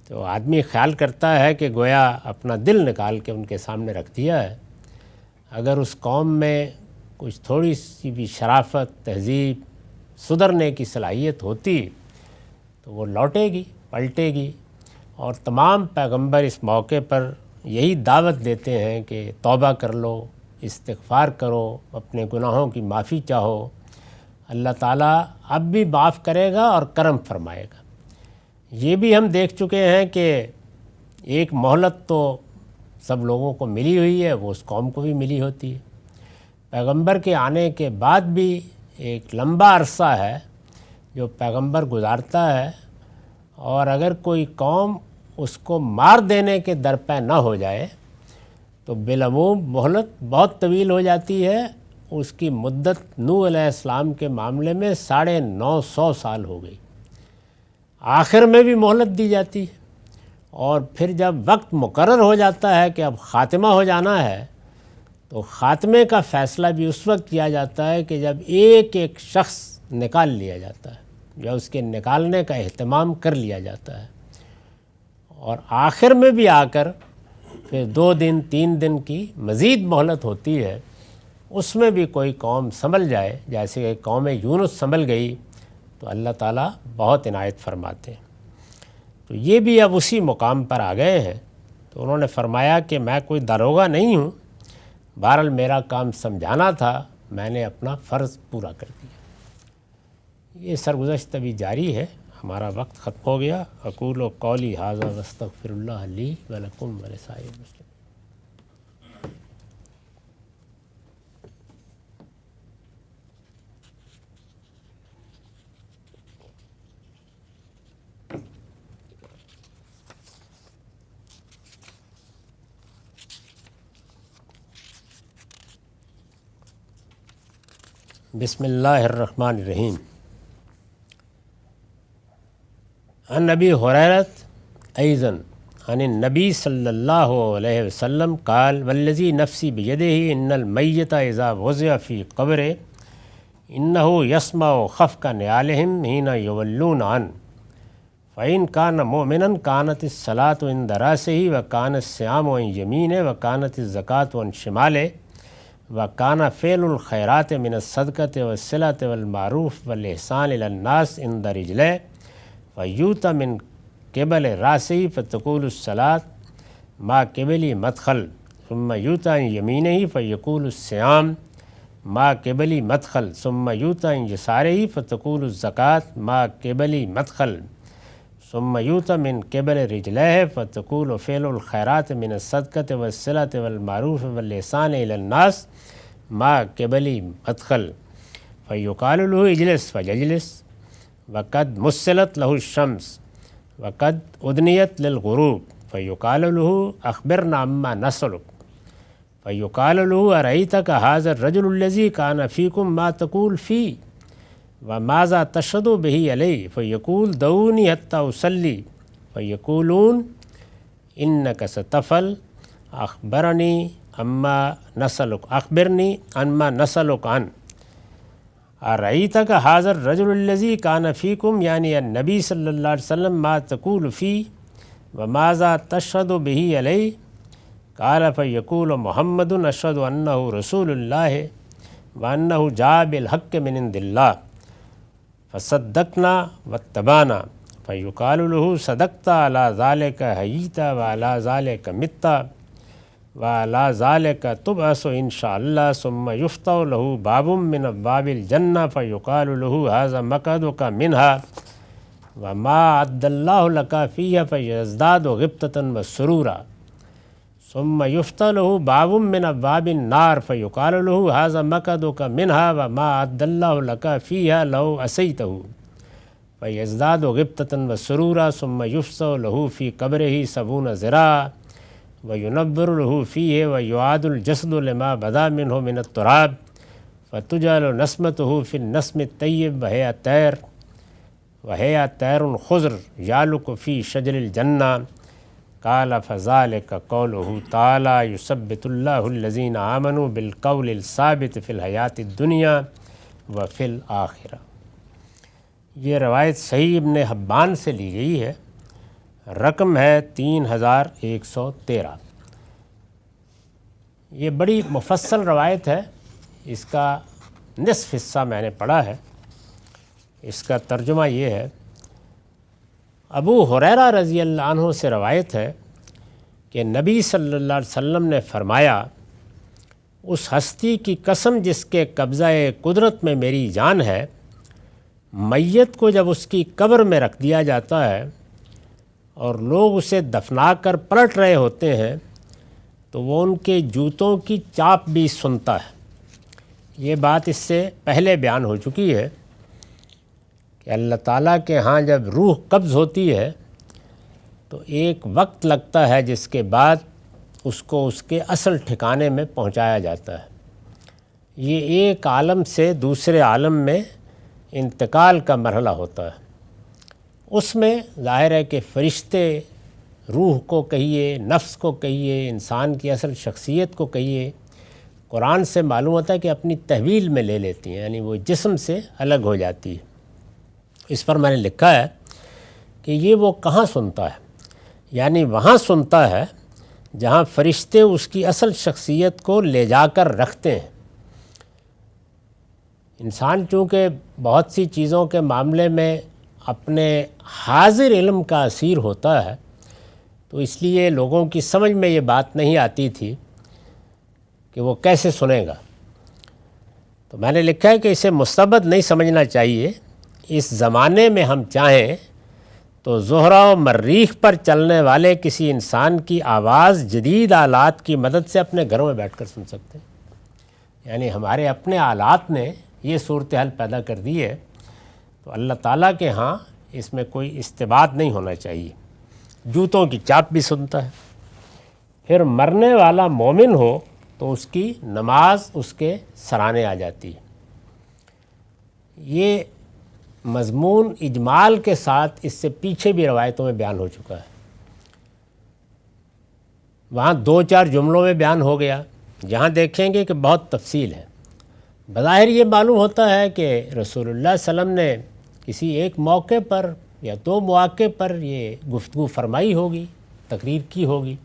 Speaker 1: تو آدمی خیال کرتا ہے کہ گویا اپنا دل نکال کے ان کے سامنے رکھ دیا ہے۔ اگر اس قوم میں کچھ تھوڑی سی بھی شرافت، تہذیب، سدھرنے کی صلاحیت ہوتی تو وہ لوٹے گی، پلٹے گی۔ اور تمام پیغمبر اس موقع پر یہی دعوت دیتے ہیں کہ توبہ کر لو، استغفار کرو، اپنے گناہوں کی معافی چاہو، اللہ تعالیٰ اب بھی معاف کرے گا اور کرم فرمائے گا۔ یہ بھی ہم دیکھ چکے ہیں کہ ایک مہلت تو سب لوگوں کو ملی ہوئی ہے، وہ اس قوم کو بھی ملی ہوتی ہے۔ پیغمبر کے آنے کے بعد بھی ایک لمبا عرصہ ہے جو پیغمبر گزارتا ہے، اور اگر کوئی قوم اس کو مار دینے کے درپے نہ ہو جائے تو بالعموم مہلت بہت طویل ہو جاتی ہے۔ اس کی مدت نوح علیہ السلام کے معاملے میں 950 سال ہو گئی۔ آخر میں بھی مہلت دی جاتی ہے، اور پھر جب وقت مقرر ہو جاتا ہے کہ اب خاتمہ ہو جانا ہے تو خاتمے کا فیصلہ بھی اس وقت کیا جاتا ہے کہ جب ایک ایک شخص نکال لیا جاتا ہے، یا اس کے نکالنے کا اہتمام کر لیا جاتا ہے۔ اور آخر میں بھی آ کر پھر 2 دن 3 دن کی مزید مہلت ہوتی ہے، اس میں بھی کوئی قوم سنبھل جائے، جیسے کہ قوم یونس سنبھل گئی، تو اللہ تعالیٰ بہت عنایت فرماتے ہیں۔ تو یہ بھی اب اسی مقام پر آ گئے ہیں۔ تو انہوں نے فرمایا کہ میں کوئی داروغہ نہیں ہوں، بہرحال میرا کام سمجھانا تھا، میں نے اپنا فرض پورا کر دیا۔ یہ سرگزشت ابھی جاری ہے، ہمارا وقت ختم ہو گیا۔ اقول قولی ھذا واستغفر اللہ لی ولکم ولسائر المسلمین۔ بسم اللہ الرحمن الرحیم۔ عن نبی ہریرہ ایضا عن النبی صلی اللہ علیہ وسلم قال والذی نفسی بیدہ ان المیت اذا وضع فی قبرہ انہ یسمع خفق نعالہم حین یولون عنہ فإن کان مؤمنا کانت الصلاۃ عند راسہ وکان الصیام عن یمینہ وکانت الزکاۃ عن شمالہ وکان فعل الخیرات من الصدقۃ والصلۃ والمعروف والاحسان الی الناس عند رجلہ فیؤتی من قبل راسہ فتقول الصلاۃ ما قبلی مدخل ثم یؤتی عن یمینہ فیقول الصیام ما قبلی مدخل ثم یؤتی عن یسارہ فتقول الزکاۃ ما قبلی مدخل ثم یؤتی من قبل رجلہ فتقول فعل الخیرات من الصدقۃ والصلۃ والمعروف والاحسان الی الناس ما قبلی مدخل فیقال له اجلس فیجلس وقد مثلت له الشمس وقد ادنیت للغروب فیقال له اخبرنا عما نسألک فیقال له ارأیتک ھذا الرجل الذی کان فیکم ما تقول فیہ وماذا تشہد بہ علیہ فیقول دعونی حتی اصلی فیقولون انک ستفعل اخبرنی عما نسألک اخبرنی عما نسألک عنہ ارأیتک ھذا الرجل الذی کان فیکم یعنی النبی صلی اللہ علیہ وسلم ما تقول فیہ وماذا تشہد بہ علیہ قال فیقول محمد اشہد انہ رسول اللہ وانہ جاء بالحق من عند اللہ فصدقنا واتبعنا فیقال له صدقت علی ذلک حییت وعلی ذلک مت وعلی ذلک تبعث انشاء اللہ ثم یفتح له باب من ابواب الجنہ فیقال له ھذا مقعدک منها وما اعد اللہ لک فیہ فیزداد غبطۃ وسرورا ثم یفتح له باب من ابواب النار فیقال له ھذا مقعدک منها وما اعد اللہ لک فیہ لو عصیتہ فیزداد غبطۃ وسرورا ثم یفسح له فی قبرہ 70 ذراعا وینور له فیہ ویعاد الجسد لما بدا منہ من التراب فتجعل نسمته فی النسم الطیب وہی طیر خضر یعلق فی شجر الجنہ قال فذلک قولہ تعالی یثبت اللہ الذین آمنوا بالقول الثابت فی الحیاۃ الدنیا وفی الآخرہ۔ یہ روایت صحیح ابن حبان سے لی گئی ہے، رقم ہے 3113۔ یہ بڑی مفصل روایت ہے، اس کا نصف حصہ میں نے پڑھا ہے۔ اس کا ترجمہ یہ ہے، ابو ہریرہ رضی اللہ عنہ سے روایت ہے کہ نبی صلی اللہ علیہ وسلم نے فرمایا، اس ہستی کی قسم جس کے قبضہ قدرت میں میری جان ہے، میت کو جب اس کی قبر میں رکھ دیا جاتا ہے اور لوگ اسے دفنا کر پلٹ رہے ہوتے ہیں تو وہ ان کے جوتوں کی چاپ بھی سنتا ہے۔ یہ بات اس سے پہلے بیان ہو چکی ہے کہ اللہ تعالیٰ کے ہاں جب روح قبض ہوتی ہے تو ایک وقت لگتا ہے جس کے بعد اس کو اس کے اصل ٹھکانے میں پہنچایا جاتا ہے۔ یہ ایک عالم سے دوسرے عالم میں انتقال کا مرحلہ ہوتا ہے۔ اس میں ظاہر ہے کہ فرشتے روح کو کہیے، نفس کو کہیے، انسان کی اصل شخصیت کو کہیے، قرآن سے معلوم ہوتا ہے کہ اپنی تحویل میں لے لیتی ہیں، یعنی وہ جسم سے الگ ہو جاتی ہے۔ اس پر میں نے لکھا ہے کہ یہ وہ کہاں سنتا ہے، یعنی وہاں سنتا ہے جہاں فرشتے اس کی اصل شخصیت کو لے جا کر رکھتے ہیں۔ انسان چونکہ بہت سی چیزوں کے معاملے میں اپنے حاضر علم کا اسیر ہوتا ہے، تو اس لیے لوگوں کی سمجھ میں یہ بات نہیں آتی تھی کہ وہ کیسے سنے گا۔ تو میں نے لکھا ہے کہ اسے مستبد نہیں سمجھنا چاہیے، اس زمانے میں ہم چاہیں تو زہرہ و مریخ پر چلنے والے کسی انسان کی آواز جدید آلات کی مدد سے اپنے گھروں میں بیٹھ کر سن سکتے ہیں۔ یعنی ہمارے اپنے آلات نے یہ صورتحال پیدا کر دی ہے، تو اللہ تعالیٰ کے ہاں اس میں کوئی استباط نہیں ہونا چاہیے۔ جوتوں کی چاپ بھی سنتا ہے۔ پھر مرنے والا مومن ہو تو اس کی نماز اس کے سرانے آ جاتی ہے۔ یہ مضمون اجمال کے ساتھ اس سے پیچھے بھی روایتوں میں بیان ہو چکا ہے، وہاں 2-4 جملوں میں بیان ہو گیا، جہاں دیکھیں گے کہ بہت تفصیل ہے۔ بظاہر یہ معلوم ہوتا ہے کہ رسول اللہ صلی اللہ علیہ وسلم نے کسی ایک موقع پر یا 2 مواقع پر یہ گفتگو فرمائی ہوگی، تقریر کی ہوگی،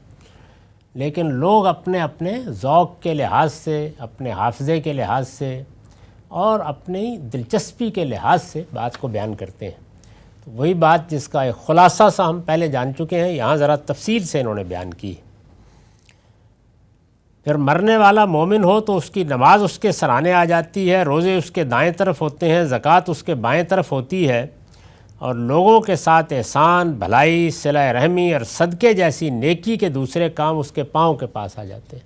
Speaker 1: لیکن لوگ اپنے اپنے ذوق کے لحاظ سے، اپنے حافظے کے لحاظ سے اور اپنی دلچسپی کے لحاظ سے بات کو بیان کرتے ہیں۔ تو وہی بات جس کا ایک خلاصہ سا ہم پہلے جان چکے ہیں، یہاں ذرا تفصیل سے انہوں نے بیان کی۔ پھر مرنے والا مومن ہو تو اس کی نماز اس کے سرانے آ جاتی ہے، روزے اس کے دائیں طرف ہوتے ہیں، زکوٰۃ اس کے بائیں طرف ہوتی ہے، اور لوگوں کے ساتھ احسان، بھلائی، صلہ رحمی اور صدقے جیسی نیکی کے دوسرے کام اس کے پاؤں کے پاس آ جاتے ہیں۔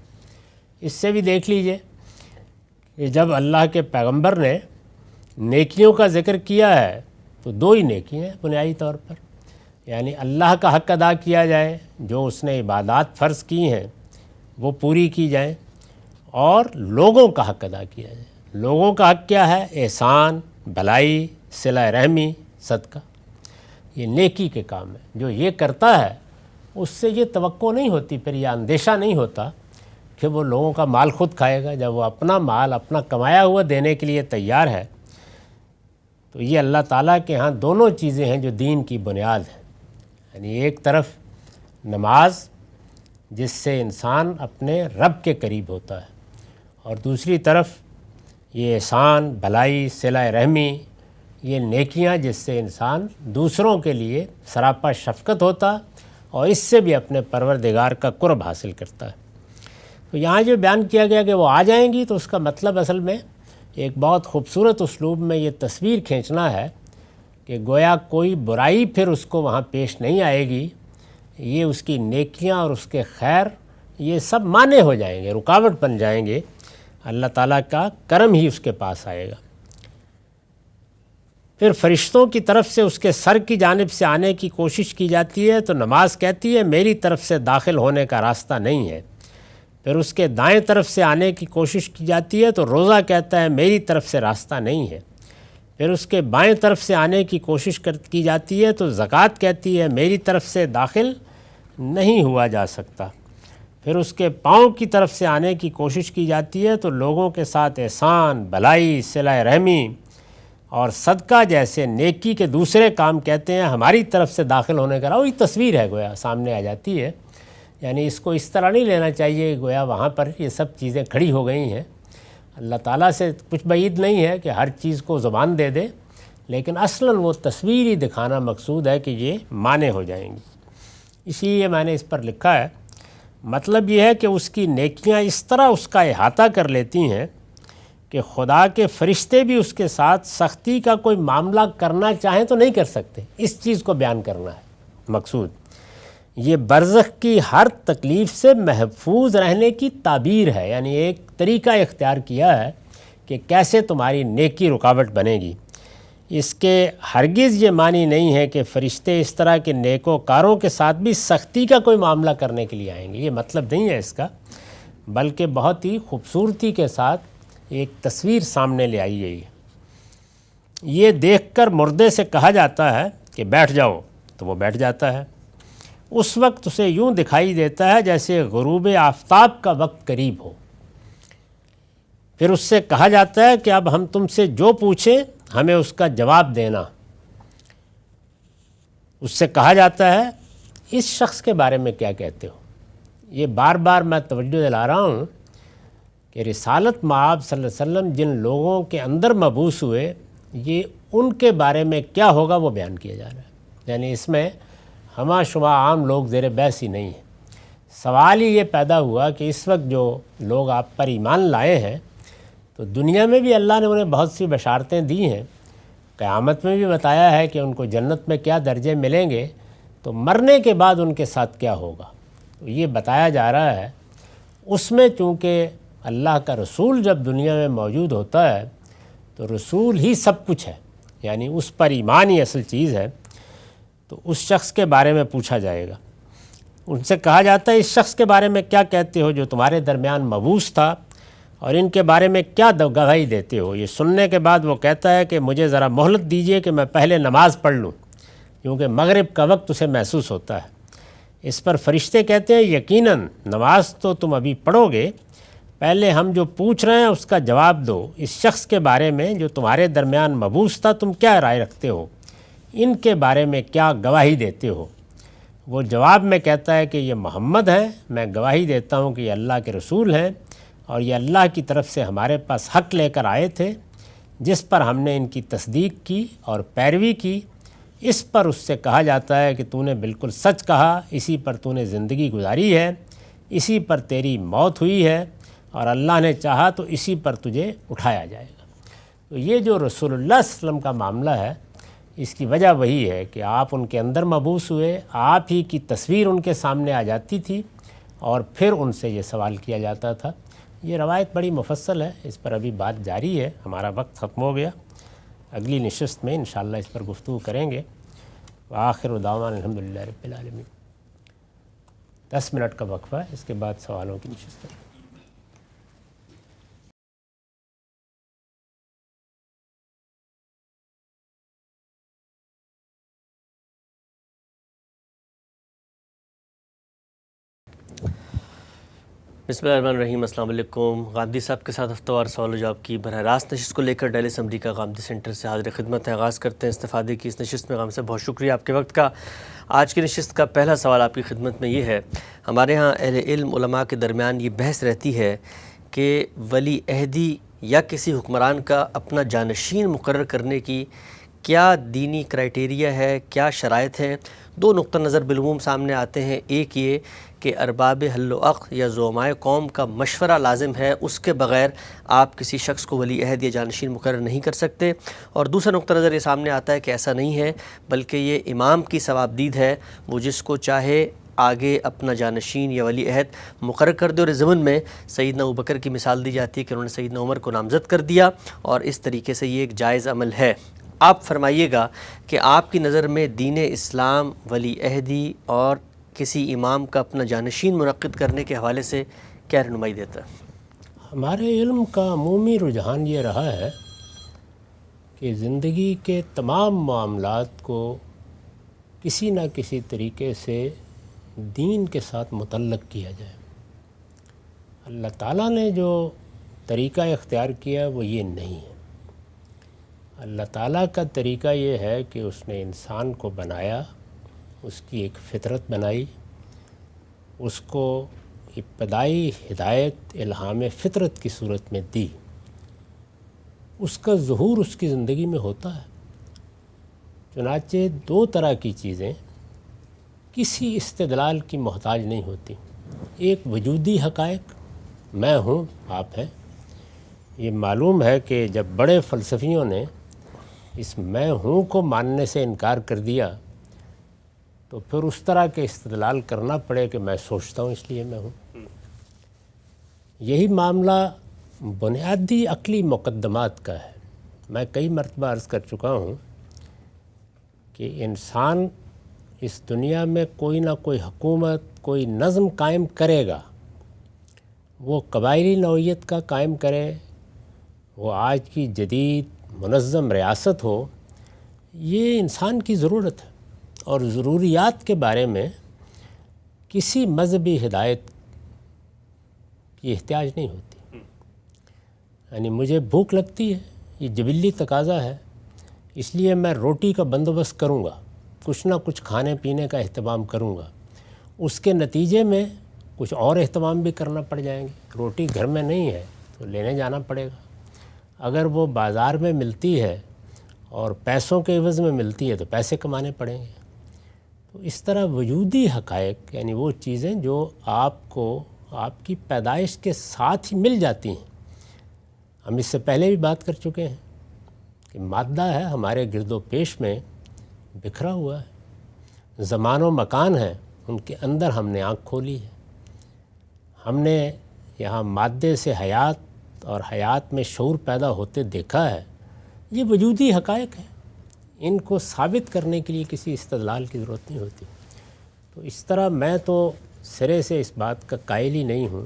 Speaker 1: اس سے بھی دیکھ لیجئے کہ جب اللہ کے پیغمبر نے نیکیوں کا ذکر کیا ہے تو 2 ہی نیکی ہیں بنیادی طور پر، یعنی اللہ کا حق ادا کیا جائے، جو اس نے عبادات فرض کی ہیں وہ پوری کی جائیں، اور لوگوں کا حق ادا کیا جائے۔ لوگوں کا حق کیا ہے؟ احسان، بھلائی، صلہ رحمی، صدقہ، یہ نیکی کے کام ہیں۔ جو یہ کرتا ہے اس سے یہ توقع نہیں ہوتی، پھر یہ اندیشہ نہیں ہوتا کہ وہ لوگوں کا مال خود کھائے گا۔ جب وہ اپنا مال اپنا کمایا ہوا دینے کے لیے تیار ہے، تو یہ اللہ تعالیٰ کے ہاں دونوں چیزیں ہیں جو دین کی بنیاد ہیں۔ یعنی ایک طرف نماز جس سے انسان اپنے رب کے قریب ہوتا ہے، اور دوسری طرف یہ احسان، بھلائی، صلہ رحمی، یہ نیکیاں جس سے انسان دوسروں کے لیے سراپا شفقت ہوتا اور اس سے بھی اپنے پروردگار کا قرب حاصل کرتا ہے۔ تو یہاں جو بیان کیا گیا کہ وہ آ جائیں گی، تو اس کا مطلب اصل میں ایک بہت خوبصورت اسلوب میں یہ تصویر کھینچنا ہے کہ گویا کوئی برائی پھر اس کو وہاں پیش نہیں آئے گی، یہ اس کی نیکیاں اور اس کے خیر یہ سب مانع ہو جائیں گے، رکاوٹ بن جائیں گے، اللہ تعالیٰ کا کرم ہی اس کے پاس آئے گا۔ پھر فرشتوں کی طرف سے اس کے سر کی جانب سے آنے کی کوشش کی جاتی ہے، تو نماز کہتی ہے میری طرف سے داخل ہونے کا راستہ نہیں ہے۔ پھر اس کے دائیں طرف سے آنے کی کوشش کی جاتی ہے، تو روزہ کہتا ہے میری طرف سے راستہ نہیں ہے۔ پھر اس کے بائیں طرف سے آنے کی کوشش کی جاتی ہے، تو زکوٰۃ کہتی ہے میری طرف سے داخل نہیں ہوا جا سکتا۔ پھر اس کے پاؤں کی طرف سے آنے کی کوشش کی جاتی ہے، تو لوگوں کے ساتھ احسان، بھلائی، صلہ رحمی اور صدقہ جیسے نیکی کے دوسرے کام کہتے ہیں ہماری طرف سے داخل ہونے کا، وہی تصویر ہے گویا سامنے آ جاتی ہے۔ یعنی اس کو اس طرح نہیں لینا چاہیے گویا وہاں پر یہ سب چیزیں کھڑی ہو گئی ہیں۔ اللہ تعالیٰ سے کچھ بعید نہیں ہے کہ ہر چیز کو زبان دے دے، لیکن اصلاً وہ تصویر ہی دکھانا مقصود ہے کہ یہ مانع ہو جائیں گی۔ اسی لیے میں نے اس پر لکھا ہے، مطلب یہ ہے کہ اس کی نیکیاں اس طرح اس کا احاطہ کر لیتی ہیں کہ خدا کے فرشتے بھی اس کے ساتھ سختی کا کوئی معاملہ کرنا چاہیں تو نہیں کر سکتے۔ اس چیز کو بیان کرنا ہے مقصود۔ یہ برزخ کی ہر تکلیف سے محفوظ رہنے کی تعبیر ہے، یعنی ایک طریقہ اختیار کیا ہے کہ کیسے تمہاری نیکی رکاوٹ بنے گی۔ اس کے ہرگز یہ معنی نہیں ہے کہ فرشتے اس طرح کے نیک و کاروں کے ساتھ بھی سختی کا کوئی معاملہ کرنے کے لیے آئیں گے، یہ مطلب نہیں ہے اس کا، بلکہ بہت ہی خوبصورتی کے ساتھ ایک تصویر سامنے لے آئی گئی ہے۔ یہ دیکھ کر مردے سے کہا جاتا ہے کہ بیٹھ جاؤ، تو وہ بیٹھ جاتا ہے۔ اس وقت اسے یوں دکھائی دیتا ہے جیسے غروب آفتاب کا وقت قریب ہو۔ پھر اس سے کہا جاتا ہے کہ اب ہم تم سے جو پوچھیں ہمیں اس کا جواب دینا۔ اس سے کہا جاتا ہے اس شخص کے بارے میں کیا کہتے ہو۔ یہ بار بار میں توجہ دلا رہا ہوں کہ رسالت مآب صلی اللہ علیہ وسلم جن لوگوں کے اندر مبعوث ہوئے، یہ ان کے بارے میں کیا ہوگا وہ بیان کیا جا رہا ہے۔ یعنی اس میں ہمہ شمہ عام لوگ زیر بحث ہی نہیں ہیں۔ سوال ہی یہ پیدا ہوا کہ اس وقت جو لوگ آپ پر ایمان لائے ہیں، تو دنیا میں بھی اللہ نے انہیں بہت سی بشارتیں دی ہیں، قیامت میں بھی بتایا ہے کہ ان کو جنت میں کیا درجے ملیں گے، تو مرنے کے بعد ان کے ساتھ کیا ہوگا، تو یہ بتایا جا رہا ہے۔ اس میں چونکہ اللہ کا رسول جب دنیا میں موجود ہوتا ہے تو رسول ہی سب کچھ ہے، یعنی اس پر ایمان ہی اصل چیز ہے، تو اس شخص کے بارے میں پوچھا جائے گا۔ ان سے کہا جاتا ہے اس شخص کے بارے میں کیا کہتے ہو جو تمہارے درمیان مبعوث تھا، اور ان کے بارے میں کیا گواہی دیتے ہو؟ یہ سننے کے بعد وہ کہتا ہے کہ مجھے ذرا مہلت دیجئے کہ میں پہلے نماز پڑھ لوں، کیونکہ مغرب کا وقت اسے محسوس ہوتا ہے۔ اس پر فرشتے کہتے ہیں یقیناً نماز تو تم ابھی پڑھو گے، پہلے ہم جو پوچھ رہے ہیں اس کا جواب دو۔ اس شخص کے بارے میں جو تمہارے درمیان مبعوث تھا تم کیا رائے رکھتے ہو؟ ان کے بارے میں کیا گواہی دیتے ہو؟ وہ جواب میں کہتا ہے کہ یہ محمد ہے، میں گواہی دیتا ہوں کہ یہ اللہ کے رسول ہیں، اور یہ اللہ کی طرف سے ہمارے پاس حق لے کر آئے تھے، جس پر ہم نے ان کی تصدیق کی اور پیروی کی۔ اس پر اس سے کہا جاتا ہے کہ تو نے بالکل سچ کہا، اسی پر تو نے زندگی گزاری ہے، اسی پر تیری موت ہوئی ہے، اور اللہ نے چاہا تو اسی پر تجھے اٹھایا جائے گا۔ تو یہ جو رسول اللہ صلی اللہ علیہ وسلم کا معاملہ ہے، اس کی وجہ وہی ہے کہ آپ ان کے اندر مبعوث ہوئے، آپ ہی کی تصویر ان کے سامنے آ جاتی تھی، اور پھر ان سے یہ سوال کیا جاتا تھا۔ یہ روایت بڑی مفصل ہے، اس پر ابھی بات جاری ہے، ہمارا وقت ختم ہو گیا، اگلی نشست میں انشاءاللہ اس پر گفتگو کریں گے۔ وآخر دعوانا الحمدللہ رب العالمین۔ 10 منٹ کا وقفہ ہے، اس کے بعد سوالوں کی نشست ہے۔
Speaker 2: بسم اللہ الرحمن الرحیم۔ السلام علیکم۔ غامدی صاحب کے ساتھ ہفتہ وار سوال و جواب کی براہ راست نشست کو لے کر ڈیلی اسمبلی کا غامدی سینٹر سے حاضر خدمت ہے۔ آغاز کرتے ہیں استفادے کی اس نشست میں۔ غام سے بہت شکریہ آپ کے وقت کا۔ آج کی نشست کا پہلا سوال آپ کی خدمت میں یہ ہے، ہمارے ہاں اہل علم علماء کے درمیان یہ بحث رہتی ہے کہ ولی عہدی یا کسی حکمران کا اپنا جانشین مقرر کرنے کی کیا دینی کرائیٹیریا ہے، کیا شرائط ہیں؟ دو نقطہ نظر بالعموم سامنے آتے ہیں۔ ایک یہ کہ ارباب حل و عقد یا زعمائے قوم کا مشورہ لازم ہے، اس کے بغیر آپ کسی شخص کو ولی عہد یا جانشین مقرر نہیں کر سکتے۔ اور دوسرا نقطہ نظر یہ سامنے آتا ہے کہ ایسا نہیں ہے، بلکہ یہ امام کی ثوابدید ہے، وہ جس کو چاہے آگے اپنا جانشین یا ولی عہد مقرر کر دے۔ اور اس ضمن میں سیدنا ابوبکر کی مثال دی جاتی ہے کہ انہوں نے سیدنا عمر کو نامزد کر دیا، اور اس طریقے سے یہ ایک جائز عمل ہے۔ آپ فرمائیے گا کہ آپ کی نظر میں دین اسلام ولی عہدی اور کسی امام کا اپنا جانشین منعقد کرنے کے حوالے سے کیا رہنمائی دیتا ہے؟
Speaker 1: ہمارے علم کا عمومی رجحان یہ رہا ہے کہ زندگی کے تمام معاملات کو کسی نہ کسی طریقے سے دین کے ساتھ متعلق کیا جائے۔ اللہ تعالیٰ نے جو طریقہ اختیار کیا وہ یہ نہیں ہے۔ اللہ تعالیٰ کا طریقہ یہ ہے کہ اس نے انسان کو بنایا، اس کی ایک فطرت بنائی، اس کو ابتدائی ہدایت الہام فطرت کی صورت میں دی، اس کا ظہور اس کی زندگی میں ہوتا ہے۔ چنانچہ دو طرح کی چیزیں کسی استدلال کی محتاج نہیں ہوتی۔ ایک وجودی حقائق، میں ہوں، آپ ہیں۔ یہ معلوم ہے کہ جب بڑے فلسفیوں نے اس میں ہوں کو ماننے سے انکار کر دیا تو پھر اس طرح کے استدلال کرنا پڑے کہ میں سوچتا ہوں اس لیے میں ہوں۔ یہی معاملہ بنیادی عقلی مقدمات کا ہے۔ میں کئی مرتبہ عرض کر چکا ہوں کہ انسان اس دنیا میں کوئی نہ کوئی حکومت، کوئی نظم قائم کرے گا، وہ قبائلی نوعیت کا قائم کرے، وہ آج کی جدید منظم ریاست ہو، یہ انسان کی ضرورت ہے، اور ضروریات کے بارے میں کسی مذہبی ہدایت کی احتیاج نہیں ہوتی۔ یعنی مجھے بھوک لگتی ہے، یہ جبلی تقاضا ہے، اس لیے میں روٹی کا بندوبست کروں گا، کچھ نہ کچھ کھانے پینے کا اہتمام کروں گا۔ اس کے نتیجے میں کچھ اور اہتمام بھی کرنا پڑ جائیں گے۔ روٹی گھر میں نہیں ہے تو لینے جانا پڑے گا، اگر وہ بازار میں ملتی ہے اور پیسوں کے عوض میں ملتی ہے تو پیسے کمانے پڑیں گے۔ تو اس طرح وجودی حقائق، یعنی وہ چیزیں جو آپ کو آپ کی پیدائش کے ساتھ ہی مل جاتی ہیں، ہم اس سے پہلے بھی بات کر چکے ہیں کہ مادہ ہے ہمارے گرد و پیش میں بکھرا ہوا ہے، زمان و مکان ہے ان کے اندر ہم نے آنکھ کھولی ہے، ہم نے یہاں مادے سے حیات اور حیات میں شعور پیدا ہوتے دیکھا ہے۔ یہ وجودی حقائق ہیں، ان کو ثابت کرنے کے لیے کسی استدلال کی ضرورت نہیں ہوتی۔ تو اس طرح میں تو سرے سے اس بات کا قائل ہی نہیں ہوں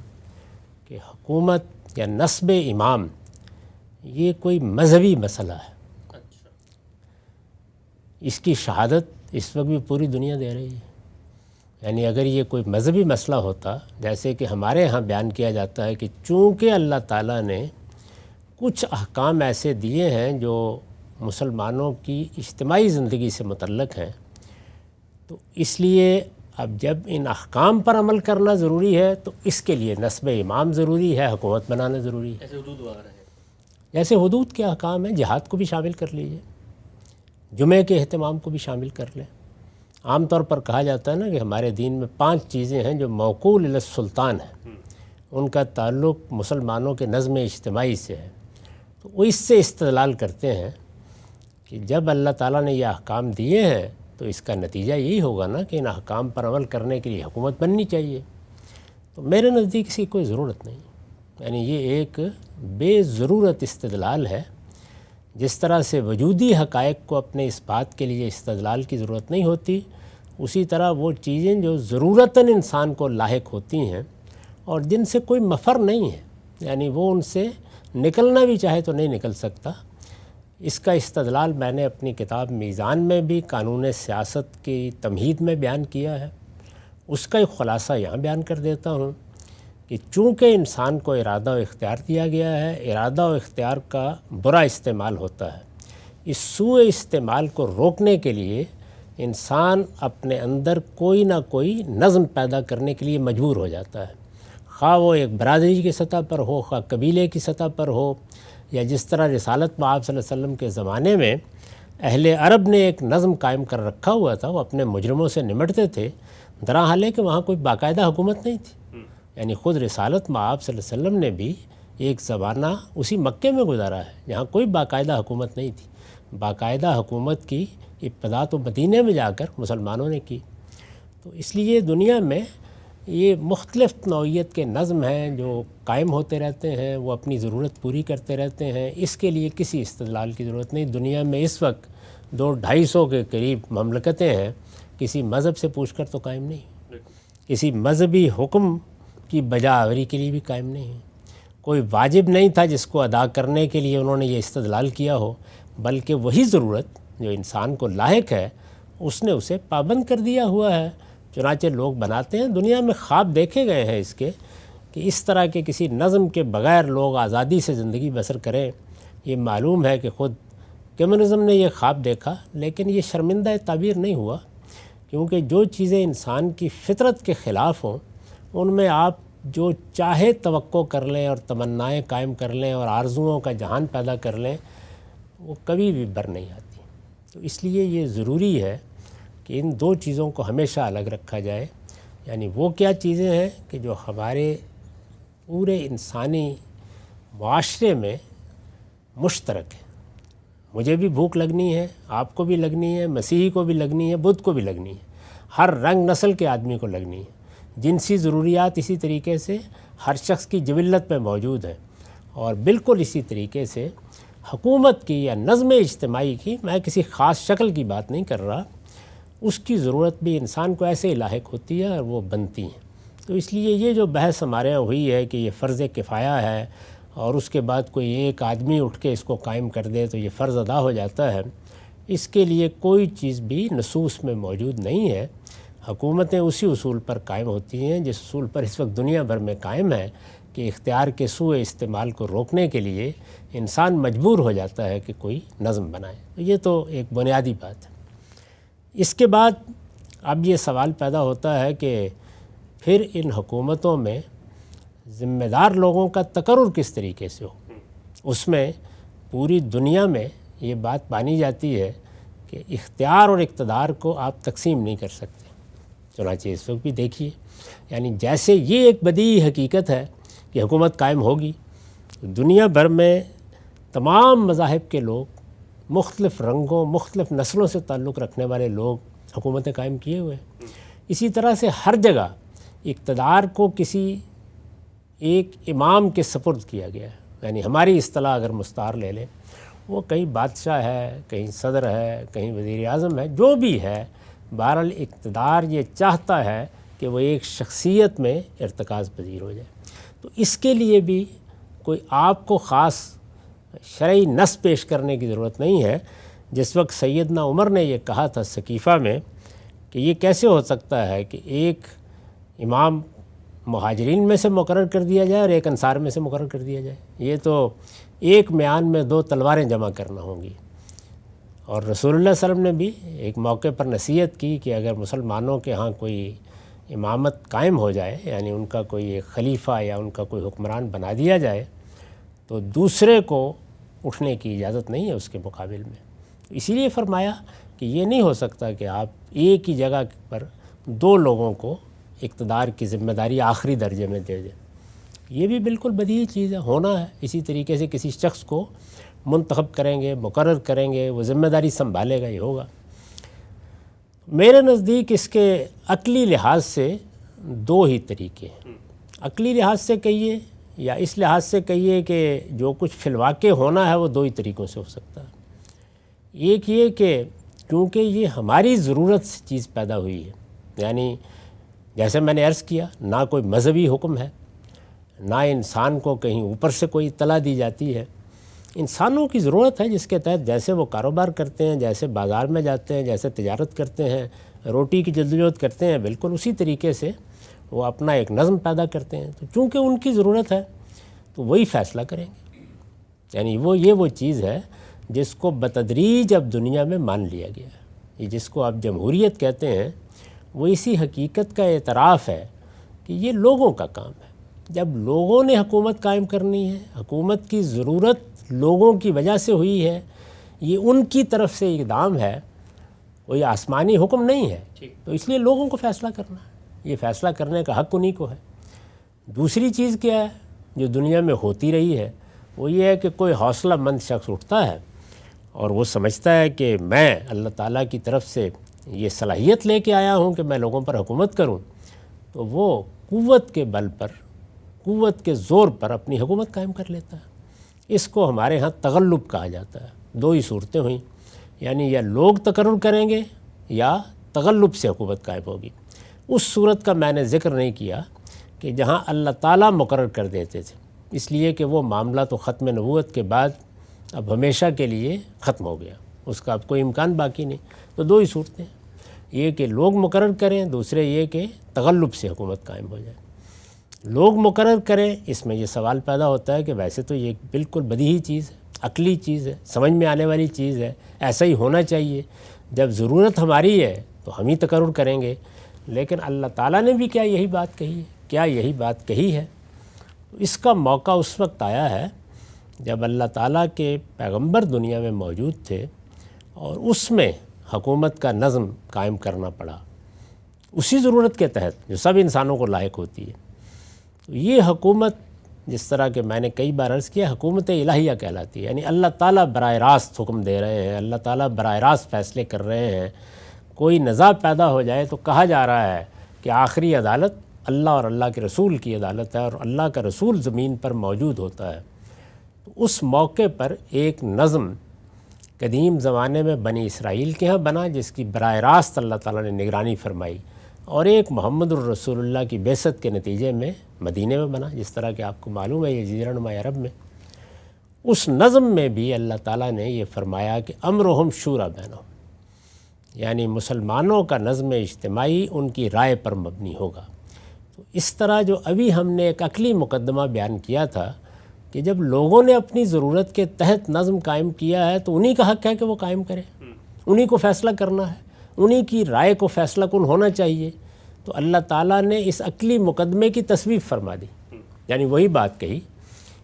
Speaker 1: کہ حکومت یا نصب امام یہ کوئی مذہبی مسئلہ ہے۔ اس کی شہادت اس وقت بھی پوری دنیا دے رہی ہے۔ یعنی اگر یہ کوئی مذہبی مسئلہ ہوتا، جیسے کہ ہمارے ہاں بیان کیا جاتا ہے کہ چونکہ اللہ تعالیٰ نے کچھ احکام ایسے دیے ہیں جو مسلمانوں کی اجتماعی زندگی سے متعلق ہیں، تو اس لیے اب جب ان احکام پر عمل کرنا ضروری ہے تو اس کے لیے نصب امام ضروری ہے، حکومت بنانا ضروری ہے۔
Speaker 2: ایسے حدود وغیرہ ہے،
Speaker 1: جیسے حدود کے احکام ہیں، جہاد کو بھی شامل کر لیجئے، جمعے کے اہتمام کو بھی شامل کر لیں۔ عام طور پر کہا جاتا ہے نا کہ ہمارے دین میں 5 چیزیں ہیں جو موکول الی السلطان ہیں، ان کا تعلق مسلمانوں کے نظم اجتماعی سے ہے۔ تو وہ اس سے استدلال کرتے ہیں کہ جب اللہ تعالیٰ نے یہ احکام دیے ہیں تو اس کا نتیجہ یہی ہوگا نا کہ ان احکام پر عمل کرنے کے لیے حکومت بننی چاہیے۔ تو میرے نزدیک اس کی کوئی ضرورت نہیں، یعنی یہ ایک بے ضرورت استدلال ہے۔ جس طرح سے وجودی حقائق کو اپنے اس بات کے لیے استدلال کی ضرورت نہیں ہوتی، اسی طرح وہ چیزیں جو ضرورتاً انسان کو لاحق ہوتی ہیں اور جن سے کوئی مفر نہیں ہے، یعنی وہ ان سے نکلنا بھی چاہے تو نہیں نکل سکتا، اس کا استدلال میں نے اپنی کتاب میزان میں بھی قانون سیاست کی تمہید میں بیان کیا ہے۔ اس کا ایک خلاصہ یہاں بیان کر دیتا ہوں کہ چونکہ انسان کو ارادہ و اختیار دیا گیا ہے، ارادہ و اختیار کا برا استعمال ہوتا ہے، اس سوء استعمال کو روکنے کے لیے انسان اپنے اندر کوئی نہ کوئی نظم پیدا کرنے کے لیے مجبور ہو جاتا ہے، خواہ وہ ایک برادری کی سطح پر ہو، خواہ قبیلے کی سطح پر ہو، یا جس طرح رسالت مآب صلی اللہ علیہ وسلم کے زمانے میں اہل عرب نے ایک نظم قائم کر رکھا ہوا تھا، وہ اپنے مجرموں سے نمٹتے تھے، درحال ہے کہ وہاں کوئی باقاعدہ حکومت نہیں تھی۔ یعنی خود رسالت مآب صلی اللہ علیہ وسلم نے بھی ایک زمانہ اسی مکے میں گزارا ہے جہاں کوئی باقاعدہ حکومت نہیں تھی۔ باقاعدہ حکومت کی ابتدا تو مدینے میں جا کر مسلمانوں نے کی۔ تو اس لیے دنیا میں یہ مختلف نوعیت کے نظم ہیں جو قائم ہوتے رہتے ہیں، وہ اپنی ضرورت پوری کرتے رہتے ہیں، اس کے لیے کسی استدلال کی ضرورت نہیں۔ دنیا میں اس وقت 200-250 کے قریب مملکتیں ہیں، کسی مذہب سے پوچھ کر تو قائم نہیں، کسی مذہبی حکم کی بجا آوری کے لیے بھی قائم نہیں، کوئی واجب نہیں تھا جس کو ادا کرنے کے لیے انہوں نے یہ استدلال کیا ہو، بلکہ وہی ضرورت جو انسان کو لاحق ہے اس نے اسے پابند کر دیا ہوا ہے۔ چنانچہ لوگ بناتے ہیں، دنیا میں خواب دیکھے گئے ہیں اس کے کہ اس طرح کے کسی نظم کے بغیر لوگ آزادی سے زندگی بسر کریں۔ یہ معلوم ہے کہ خود کمیونزم نے یہ خواب دیکھا، لیکن یہ شرمندہ تعبیر نہیں ہوا، کیونکہ جو چیزیں انسان کی فطرت کے خلاف ہوں ان میں آپ جو چاہے توقع کر لیں اور تمنائیں قائم کر لیں اور آرزوؤں کا جہان پیدا کر لیں، وہ کبھی بھی بر نہیں آتی۔ تو اس لیے یہ ضروری ہے کہ ان 2 چیزوں کو ہمیشہ الگ رکھا جائے، یعنی وہ کیا چیزیں ہیں کہ جو ہمارے پورے انسانی معاشرے میں مشترک ہے۔ مجھے بھی بھوک لگنی ہے، آپ کو بھی لگنی ہے، مسیحی کو بھی لگنی ہے، بدھ کو بھی لگنی ہے، ہر رنگ نسل کے آدمی کو لگنی ہے۔ جنسی ضروریات اسی طریقے سے ہر شخص کی جبلت میں موجود ہیں، اور بالکل اسی طریقے سے حکومت کی یا نظم اجتماعی کی، میں کسی خاص شکل کی بات نہیں کر رہا، اس کی ضرورت بھی انسان کو ایسے ہی لاحق ہوتی ہے اور وہ بنتی ہیں۔ تو اس لیے یہ جو بحث ہمارے یہاں ہوئی ہے کہ یہ فرض کفایہ ہے اور اس کے بعد کوئی ایک آدمی اٹھ کے اس کو قائم کر دے تو یہ فرض ادا ہو جاتا ہے، اس کے لیے کوئی چیز بھی نصوص میں موجود نہیں ہے۔ حکومتیں اسی اصول پر قائم ہوتی ہیں جس اصول پر اس وقت دنیا بھر میں قائم ہے کہ اختیار کے سوء استعمال کو روکنے کے لیے انسان مجبور ہو جاتا ہے کہ کوئی نظم بنائے۔ یہ تو ایک بنیادی بات ہے۔ اس کے بعد اب یہ سوال پیدا ہوتا ہے کہ پھر ان حکومتوں میں ذمہ دار لوگوں کا تقرر کس طریقے سے ہو۔ اس میں پوری دنیا میں یہ بات مانی جاتی ہے کہ اختیار اور اقتدار کو آپ تقسیم نہیں کر سکتے۔ چنانچہ اس وقت بھی دیکھیے، یعنی جیسے یہ ایک بدیہی حقیقت ہے کہ حکومت قائم ہوگی، دنیا بھر میں تمام مذاہب کے لوگ مختلف رنگوں مختلف نسلوں سے تعلق رکھنے والے لوگ حکومتیں قائم کیے ہوئے ہیں۔ اسی طرح سے ہر جگہ اقتدار کو کسی ایک امام کے سپرد کیا گیا ہے، یعنی ہماری اصطلاح اگر مستعار لے لیں، وہ کہیں بادشاہ ہے، کہیں صدر ہے، کہیں وزیر اعظم ہے، جو بھی ہے، بہرحال اقتدار یہ چاہتا ہے کہ وہ ایک شخصیت میں ارتکاز پذیر ہو جائے۔ تو اس کے لیے بھی کوئی آپ کو خاص شرعی نص پیش کرنے کی ضرورت نہیں ہے۔ جس وقت سیدنا عمر نے یہ کہا تھا سقیفہ میں کہ یہ کیسے ہو سکتا ہے کہ ایک امام مہاجرین میں سے مقرر کر دیا جائے اور ایک انصار میں سے مقرر کر دیا جائے، یہ تو ایک میان میں دو تلواریں جمع کرنا ہوں گی۔ اور رسول اللہ صلی اللہ علیہ وسلم نے بھی ایک موقع پر نصیحت کی کہ اگر مسلمانوں کے ہاں کوئی امامت قائم ہو جائے، یعنی ان کا کوئی ایک خلیفہ یا ان کا کوئی حکمران بنا دیا جائے، تو دوسرے کو اٹھنے کی اجازت نہیں ہے اس کے مقابل میں۔ اسی لیے فرمایا کہ یہ نہیں ہو سکتا کہ آپ ایک ہی جگہ پر دو لوگوں کو اقتدار کی ذمہ داری آخری درجے میں دے دیں، یہ بھی بالکل بدیہی چیز ہے، ہونا ہے۔ اسی طریقے سے کسی شخص کو منتخب کریں گے، مقرر کریں گے، وہ ذمہ داری سنبھالے گا، یہ ہوگا۔ میرے نزدیک اس کے عقلی لحاظ سے دو ہی طریقے ہیں۔ عقلی لحاظ سے کہیے یا اس لحاظ سے کہیے کہ جو کچھ فی الواقع ہونا ہے وہ دو ہی طریقوں سے ہو سکتا ہے۔ ایک یہ کہ کیونکہ یہ ہماری ضرورت سے چیز پیدا ہوئی ہے، یعنی جیسے میں نے عرض کیا، نہ کوئی مذہبی حکم ہے، نہ انسان کو کہیں اوپر سے کوئی اطلاع دی جاتی ہے، انسانوں کی ضرورت ہے جس کے تحت جیسے وہ کاروبار کرتے ہیں، جیسے بازار میں جاتے ہیں، جیسے تجارت کرتے ہیں، روٹی کی جدوجہد کرتے ہیں، بالکل اسی طریقے سے وہ اپنا ایک نظم پیدا کرتے ہیں۔ تو چونکہ ان کی ضرورت ہے تو وہی فیصلہ کریں گے، یعنی وہ چیز ہے جس کو بتدریج اب دنیا میں مان لیا گیا ہے۔ یہ جس کو آپ جمہوریت کہتے ہیں، وہ اسی حقیقت کا اعتراف ہے کہ یہ لوگوں کا کام ہے۔ جب لوگوں نے حکومت قائم کرنی ہے، حکومت کی ضرورت لوگوں کی وجہ سے ہوئی ہے، یہ ان کی طرف سے اقدام ہے، کوئی آسمانی حکم نہیں ہے، تو اس لیے لوگوں کو فیصلہ کرنا ہے، یہ فیصلہ کرنے کا حق انہی کو ہے۔ دوسری چیز کیا ہے جو دنیا میں ہوتی رہی ہے، وہ یہ ہے کہ کوئی حوصلہ مند شخص اٹھتا ہے اور وہ سمجھتا ہے کہ میں اللہ تعالیٰ کی طرف سے یہ صلاحیت لے کے آیا ہوں کہ میں لوگوں پر حکومت کروں، تو وہ قوت کے بل پر، قوت کے زور پر اپنی حکومت قائم کر لیتا ہے۔ اس کو ہمارے ہاں تغلب کہا جاتا ہے۔ دو ہی صورتیں ہوئیں، یعنی یا لوگ تقرر کریں گے یا تغلب سے حکومت قائم ہوگی۔ اس صورت کا میں نے ذکر نہیں کیا کہ جہاں اللہ تعالیٰ مقرر کر دیتے تھے، اس لیے کہ وہ معاملہ تو ختم نبوت کے بعد اب ہمیشہ کے لیے ختم ہو گیا، اس کا اب کوئی امکان باقی نہیں۔ تو دو ہی صورتیں، یہ کہ لوگ مقرر کریں، دوسرے یہ کہ تغلب سے حکومت قائم ہو جائے۔ لوگ مقرر کریں، اس میں یہ سوال پیدا ہوتا ہے کہ ویسے تو یہ بالکل بدیہی چیز ہے، عقلی چیز ہے، سمجھ میں آنے والی چیز ہے، ایسا ہی ہونا چاہیے، جب ضرورت ہماری ہے تو ہم ہی تقرر کریں گے۔ لیکن اللہ تعالیٰ نے بھی کیا یہی بات کہی ہے؟ کیا یہی بات کہی ہے؟ اس کا موقع اس وقت آیا ہے جب اللہ تعالیٰ کے پیغمبر دنیا میں موجود تھے اور اس میں حکومت کا نظم قائم کرنا پڑا، اسی ضرورت کے تحت جو سب انسانوں کو لاحق ہوتی ہے۔ تو یہ حکومت، جس طرح کہ میں نے کئی بار عرض کیا، حکومت الہیہ کہلاتی ہے، یعنی اللہ تعالیٰ براہ راست حکم دے رہے ہیں، اللہ تعالیٰ براہ راست فیصلے کر رہے ہیں۔ کوئی نزاع پیدا ہو جائے تو کہا جا رہا ہے کہ آخری عدالت اللہ اور اللہ کے رسول کی عدالت ہے، اور اللہ کا رسول زمین پر موجود ہوتا ہے۔ تو اس موقع پر ایک نظم قدیم زمانے میں بنی اسرائیل کے ہاں بنا، جس کی براہ راست اللہ تعالیٰ نے نگرانی فرمائی، اور ایک محمد الرسول اللہ کی بعثت کے نتیجے میں مدینے میں بنا، جس طرح کہ آپ کو معلوم ہے یہ جزیرہ نما عرب میں۔ اس نظم میں بھی اللہ تعالیٰ نے یہ فرمایا کہ امرہم شورا بینہم، یعنی مسلمانوں کا نظم اجتماعی ان کی رائے پر مبنی ہوگا۔ تو اس طرح جو ابھی ہم نے ایک عقلی مقدمہ بیان کیا تھا کہ جب لوگوں نے اپنی ضرورت کے تحت نظم قائم کیا ہے تو انہی کا حق ہے کہ وہ قائم کریں، انہی کو فیصلہ کرنا ہے، انہی کی رائے کو فیصلہ کن ہونا چاہیے۔ تو اللہ تعالیٰ نے اس عقلی مقدمے کی تصویب فرما دی، یعنی وہی بات کہی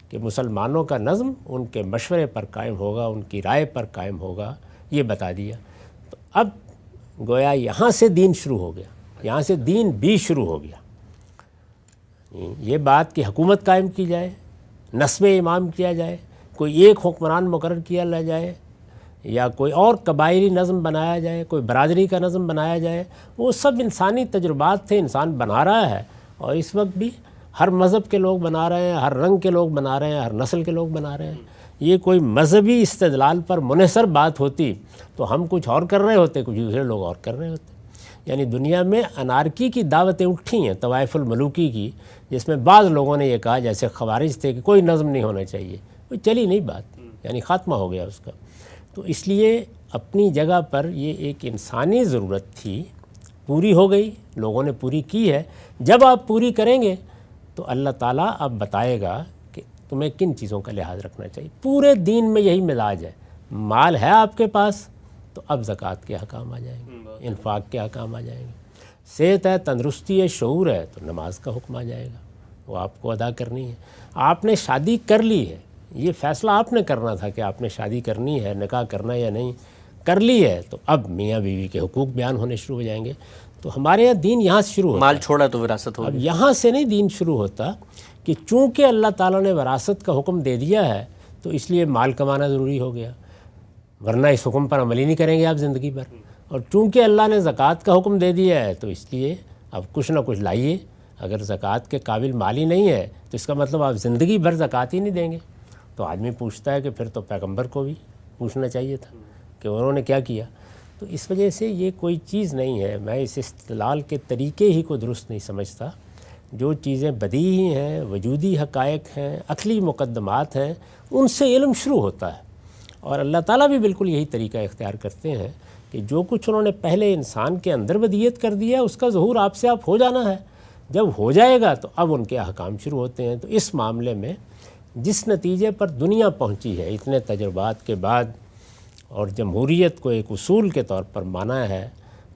Speaker 1: کہ مسلمانوں کا نظم ان کے مشورے پر قائم ہوگا، ان کی رائے پر قائم ہوگا، یہ بتا دیا۔ تو اب گویا یہاں سے دین شروع ہو گیا، یہاں سے دین بھی شروع ہو گیا۔ یہ بات کہ حکومت قائم کی جائے، نصب امام کیا جائے، کوئی ایک حکمران مقرر کیا جائے، یا کوئی اور قبائلی نظم بنایا جائے، کوئی برادری کا نظم بنایا جائے، وہ سب انسانی تجربات تھے، انسان بنا رہا ہے، اور اس وقت بھی ہر مذہب کے لوگ بنا رہے ہیں، ہر رنگ کے لوگ بنا رہے ہیں، ہر نسل کے لوگ بنا رہے ہیں۔ یہ کوئی مذہبی استدلال پر منحصر بات ہوتی تو ہم کچھ اور کر رہے ہوتے، کچھ دوسرے لوگ اور کر رہے ہوتے۔ یعنی دنیا میں انارکی کی دعوتیں اٹھی ہیں، طوائف الملوکی کی، جس میں بعض لوگوں نے یہ کہا، جیسے خوارج تھے، کہ کوئی نظم نہیں ہونا چاہیے، وہ چلی نہیں بات، یعنی خاتمہ ہو گیا اس کا۔ تو اس لیے اپنی جگہ پر یہ ایک انسانی ضرورت تھی، پوری ہو گئی، لوگوں نے پوری کی ہے۔ جب آپ پوری کریں گے تو اللہ تعالیٰ اب بتائے گا کہ تمہیں کن چیزوں کا لحاظ رکھنا چاہیے۔ پورے دین میں یہی مزاج ہے، مال ہے آپ کے پاس تو اب زکوٰۃ کے احکام آ جائیں گے، انفاق کے احکام آ جائیں گے، صحت ہے، تندرستی ہے، شعور ہے تو نماز کا حکم آ جائے گا، وہ آپ کو ادا کرنی ہے۔ آپ نے شادی کر لی ہے، یہ فیصلہ آپ نے کرنا تھا کہ آپ نے شادی کرنی ہے، نکاح کرنا ہے یا نہیں، کر لی ہے تو اب میاں بیوی کے حقوق بیان ہونے شروع ہو جائیں گے۔ تو ہمارے یہاں دین یہاں سے شروع ہوتا ہے،
Speaker 2: مال چھوڑا تو وراثت ہوگی۔
Speaker 1: اب یہاں سے نہیں دین شروع ہوتا کہ چونکہ اللہ تعالیٰ نے وراثت کا حکم دے دیا ہے تو اس لیے مال کمانا ضروری ہو گیا، ورنہ اس حکم پر عمل ہی نہیں کریں گے آپ زندگی بھر۔ اور چونکہ اللہ نے زکوٰۃ کا حکم دے دیا ہے تو اس لیے اب کچھ نہ کچھ لائیے، اگر زکوٰۃ کے قابل مال ہی نہیں ہے تو اس کا مطلب آپ زندگی بھر زکوٰۃ ہی نہیں دیں گے۔ تو آدمی پوچھتا ہے کہ پھر تو پیغمبر کو بھی پوچھنا چاہیے تھا کہ انہوں نے کیا کیا۔ تو اس وجہ سے یہ کوئی چیز نہیں ہے، میں اس استدلال کے طریقے ہی کو درست نہیں سمجھتا۔ جو چیزیں بدیہی ہیں، وجودی حقائق ہیں، عقلی مقدمات ہیں، ان سے علم شروع ہوتا ہے، اور اللہ تعالیٰ بھی بالکل یہی طریقہ اختیار کرتے ہیں کہ جو کچھ انہوں نے پہلے انسان کے اندر بدیہیت کر دیا اس کا ظہور آپ سے آپ ہو جانا ہے۔ جب ہو جائے گا تو اب ان کے احکام شروع ہوتے ہیں۔ تو اس معاملے میں جس نتیجے پر دنیا پہنچی ہے اتنے تجربات کے بعد، اور جمہوریت کو ایک اصول کے طور پر مانا ہے،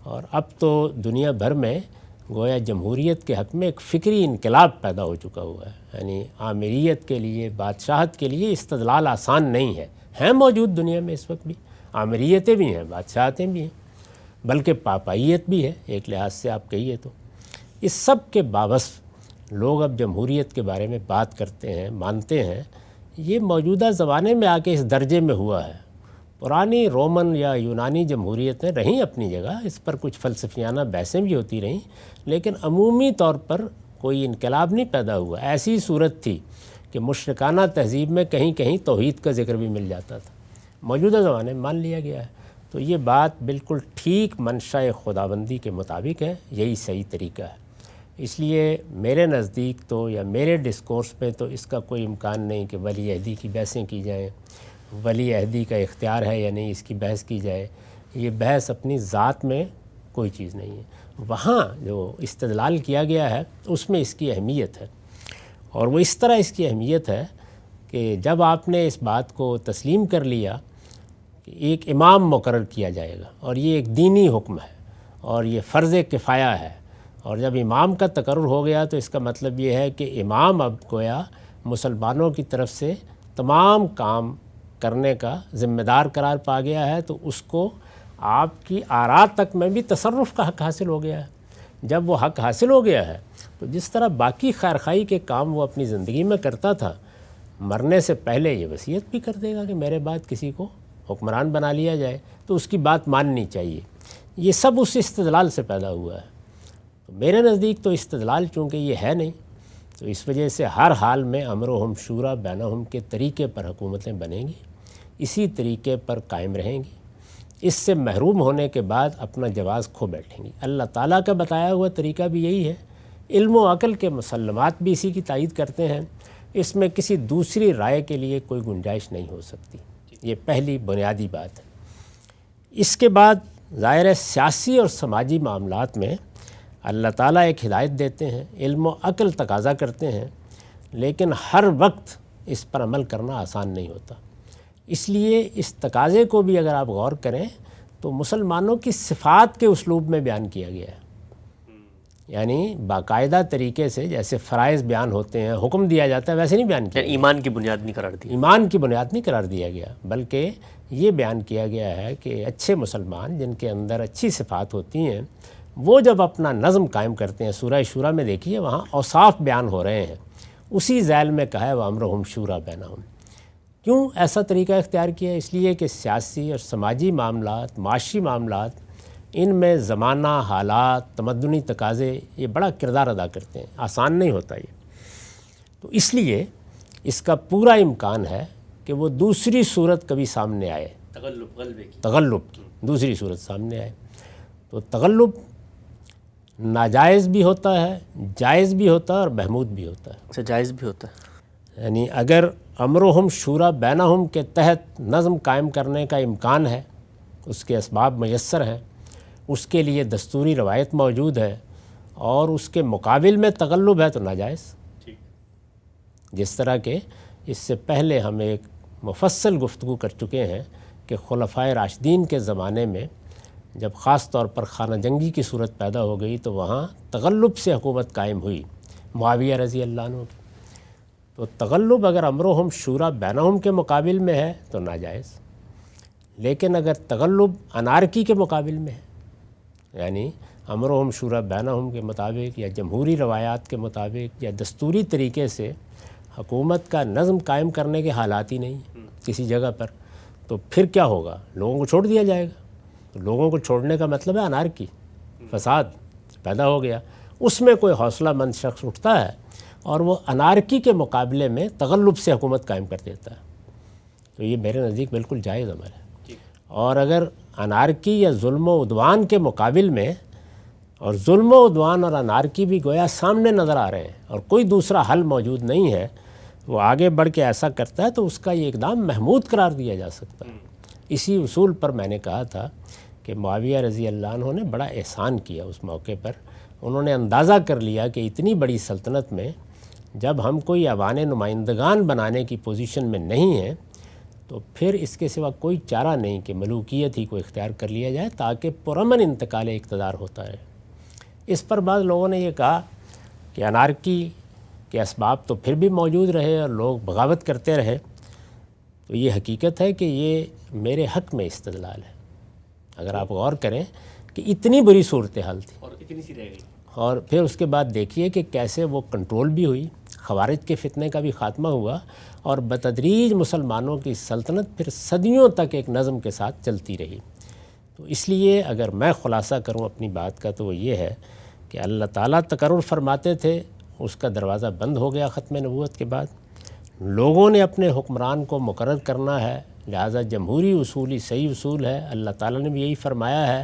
Speaker 1: اور اب تو دنیا بھر میں گویا جمہوریت کے حق میں ایک فکری انقلاب پیدا ہو چکا ہوا ہے۔ یعنی آمیریت کے لیے، بادشاہت کے لیے استدلال آسان نہیں ہے، ہیں موجود دنیا میں اس وقت بھی، آمیریتیں بھی ہیں، بادشاہتیں بھی ہیں، بلکہ پاپائیت بھی ہے ایک لحاظ سے آپ کہیے تو۔ اس سب کے باوجود لوگ اب جمہوریت کے بارے میں بات کرتے ہیں، مانتے ہیں۔ یہ موجودہ زمانے میں آ کے اس درجے میں ہوا ہے۔ پرانی رومن یا یونانی جمہوریتیں رہیں اپنی جگہ، اس پر کچھ فلسفیانہ بحثیں بھی ہوتی رہیں، لیکن عمومی طور پر کوئی انقلاب نہیں پیدا ہوا۔ ایسی صورت تھی کہ مشرکانہ تہذیب میں کہیں کہیں توحید کا ذکر بھی مل جاتا تھا، موجودہ زمانے میں مان لیا گیا ہے۔ تو یہ بات بالکل ٹھیک منشاء خداوندی کے مطابق ہے، یہی صحیح طریقہ ہے۔ اس لیے میرے نزدیک تو، یا میرے ڈسکورس میں تو اس کا کوئی امکان نہیں کہ ولی عہدی کی بحثیں کی جائیں، ولی عہدی کا اختیار ہے یا نہیں اس کی بحث کی جائے۔ یہ بحث اپنی ذات میں کوئی چیز نہیں ہے، وہاں جو استدلال کیا گیا ہے اس میں اس کی اہمیت ہے، اور وہ اس طرح اس کی اہمیت ہے کہ جب آپ نے اس بات کو تسلیم کر لیا کہ ایک امام مقرر کیا جائے گا، اور یہ ایک دینی حکم ہے، اور یہ فرض کفایہ ہے، اور جب امام کا تقرر ہو گیا تو اس کا مطلب یہ ہے کہ امام اب گویا مسلمانوں کی طرف سے تمام کام کرنے کا ذمہ دار قرار پا گیا ہے، تو اس کو آپ کی آراء تک میں بھی تصرف کا حق حاصل ہو گیا ہے۔ جب وہ حق حاصل ہو گیا ہے تو جس طرح باقی خیرخواہی کے کام وہ اپنی زندگی میں کرتا تھا، مرنے سے پہلے یہ وصیت بھی کر دے گا کہ میرے بعد کسی کو حکمران بنا لیا جائے تو اس کی بات ماننی چاہیے۔ یہ سب اس استدلال سے پیدا ہوا ہے۔ تو میرے نزدیک تو استدلال چونکہ یہ ہے نہیں، تو اس وجہ سے ہر حال میں امرہم شورا بینہم کے طریقے پر حکومتیں بنیں گی، اسی طریقے پر قائم رہیں گی۔ اس سے محروم ہونے کے بعد اپنا جواز کھو بیٹھیں گی۔ اللہ تعالیٰ کا بتایا ہوا طریقہ بھی یہی ہے، علم و عقل کے مسلمات بھی اسی کی تائید کرتے ہیں، اس میں کسی دوسری رائے کے لیے کوئی گنجائش نہیں ہو سکتی۔ یہ پہلی بنیادی بات ہے۔ اس کے بعد ظاہر ہے سیاسی اور سماجی معاملات میں اللہ تعالیٰ ایک ہدایت دیتے ہیں، علم و عقل تقاضا کرتے ہیں، لیکن ہر وقت اس پر عمل کرنا آسان نہیں ہوتا۔ اس لیے اس تقاضے کو بھی اگر آپ غور کریں تو مسلمانوں کی صفات کے اسلوب میں بیان کیا گیا ہے، یعنی باقاعدہ طریقے سے جیسے فرائض بیان ہوتے ہیں، حکم دیا جاتا ہے، ویسے نہیں بیان کیا،
Speaker 2: ایمان کی بنیاد نہیں قرار دی،
Speaker 1: ایمان کی بنیاد نہیں قرار دیا گیا، بلکہ یہ بیان کیا گیا ہے کہ اچھے مسلمان جن کے اندر اچھی صفات ہوتی ہیں وہ جب اپنا نظم قائم کرتے ہیں، سورہ شورا میں دیکھیے وہاں اوصاف بیان ہو رہے ہیں، اسی ذیل میں کہا ہے وَأَمْرُهُمْ شُورَىٰ بَيْنَهُمْ۔ کیوں ایسا طریقہ اختیار کیا؟ اس لیے کہ سیاسی اور سماجی معاملات، معاشی معاملات، ان میں زمانہ، حالات، تمدنی تقاضے یہ بڑا کردار ادا کرتے ہیں، آسان نہیں ہوتا یہ۔ تو اس لیے اس کا پورا امکان ہے کہ وہ دوسری صورت کبھی سامنے آئے، تغلب کی دوسری صورت سامنے آئے۔ تو تغلب ناجائز بھی ہوتا ہے، جائز بھی ہوتا ہے اور محمود بھی ہوتا ہے۔
Speaker 2: اچھا، جائز بھی ہوتا ہے۔
Speaker 1: یعنی اگر امرہم شورا بینہم کے تحت نظم قائم کرنے کا امکان ہے، اس کے اسباب میسر ہیں، اس کے لیے دستوری روایت موجود ہے اور اس کے مقابل میں تغلب ہے تو ناجائز۔ جس طرح کہ اس سے پہلے ہم ایک مفصل گفتگو کر چکے ہیں کہ خلفائے راشدین کے زمانے میں جب خاص طور پر خانہ جنگی کی صورت پیدا ہو گئی تو وہاں تغلب سے حکومت قائم ہوئی معاویہ رضی اللہ عنہ کی۔ تو تغلب اگر امرہم شورا بینہم کے مقابل میں ہے تو ناجائز، لیکن اگر تغلب انارکی کے مقابل میں ہے، یعنی امرہم شورا بینہم کے مطابق یا جمہوری روایات کے مطابق یا دستوری طریقے سے حکومت کا نظم قائم کرنے کے حالات ہی نہیں کسی جگہ پر، تو پھر کیا ہوگا؟ لوگوں کو چھوڑ دیا جائے گا۔ تو لوگوں کو چھوڑنے کا مطلب ہے انارکی، فساد پیدا ہو گیا۔ اس میں کوئی حوصلہ مند شخص اٹھتا ہے اور وہ انارکی کے مقابلے میں تغلب سے حکومت قائم کر دیتا ہے، تو یہ میرے نزدیک بالکل جائز عمل ہے۔ اور اگر انارکی یا ظلم و عدوان کے مقابل میں، اور ظلم و عدوان اور انارکی بھی گویا سامنے نظر آ رہے ہیں اور کوئی دوسرا حل موجود نہیں ہے، وہ آگے بڑھ کے ایسا کرتا ہے تو اس کا یہ اقدام محمود قرار دیا جا سکتا ہے۔ اسی اصول پر میں نے کہا تھا کہ معاویہ رضی اللہ عنہ نے بڑا احسان کیا اس موقع پر۔ انہوں نے اندازہ کر لیا کہ اتنی بڑی سلطنت میں جب ہم کوئی ایوان نمائندگان بنانے کی پوزیشن میں نہیں ہیں تو پھر اس کے سوا کوئی چارہ نہیں کہ ملوکیت ہی کو اختیار کر لیا جائے تاکہ پرامن انتقال اقتدار ہوتا ہے۔ اس پر بعض لوگوں نے یہ کہا کہ انارکی کے اسباب تو پھر بھی موجود رہے اور لوگ بغاوت کرتے رہے، تو یہ حقیقت ہے کہ یہ میرے حق میں استدلال ہے۔ اگر آپ غور کریں کہ اتنی بری صورتحال تھی
Speaker 2: اور اتنی سی رہ گئی، اور
Speaker 1: پھر اس کے بعد دیکھیے کہ کیسے وہ کنٹرول بھی ہوئی، خوارج کے فتنے کا بھی خاتمہ ہوا اور بتدریج مسلمانوں کی سلطنت پھر صدیوں تک ایک نظم کے ساتھ چلتی رہی۔ تو اس لیے اگر میں خلاصہ کروں اپنی بات کا تو وہ یہ ہے کہ اللہ تعالیٰ تقرر فرماتے تھے، اس کا دروازہ بند ہو گیا ختم نبوت کے بعد۔ لوگوں نے اپنے حکمران کو مقرر کرنا ہے، لہٰذا جمہوری اصول ہی صحیح اصول ہے۔ اللہ تعالیٰ نے بھی یہی فرمایا ہے،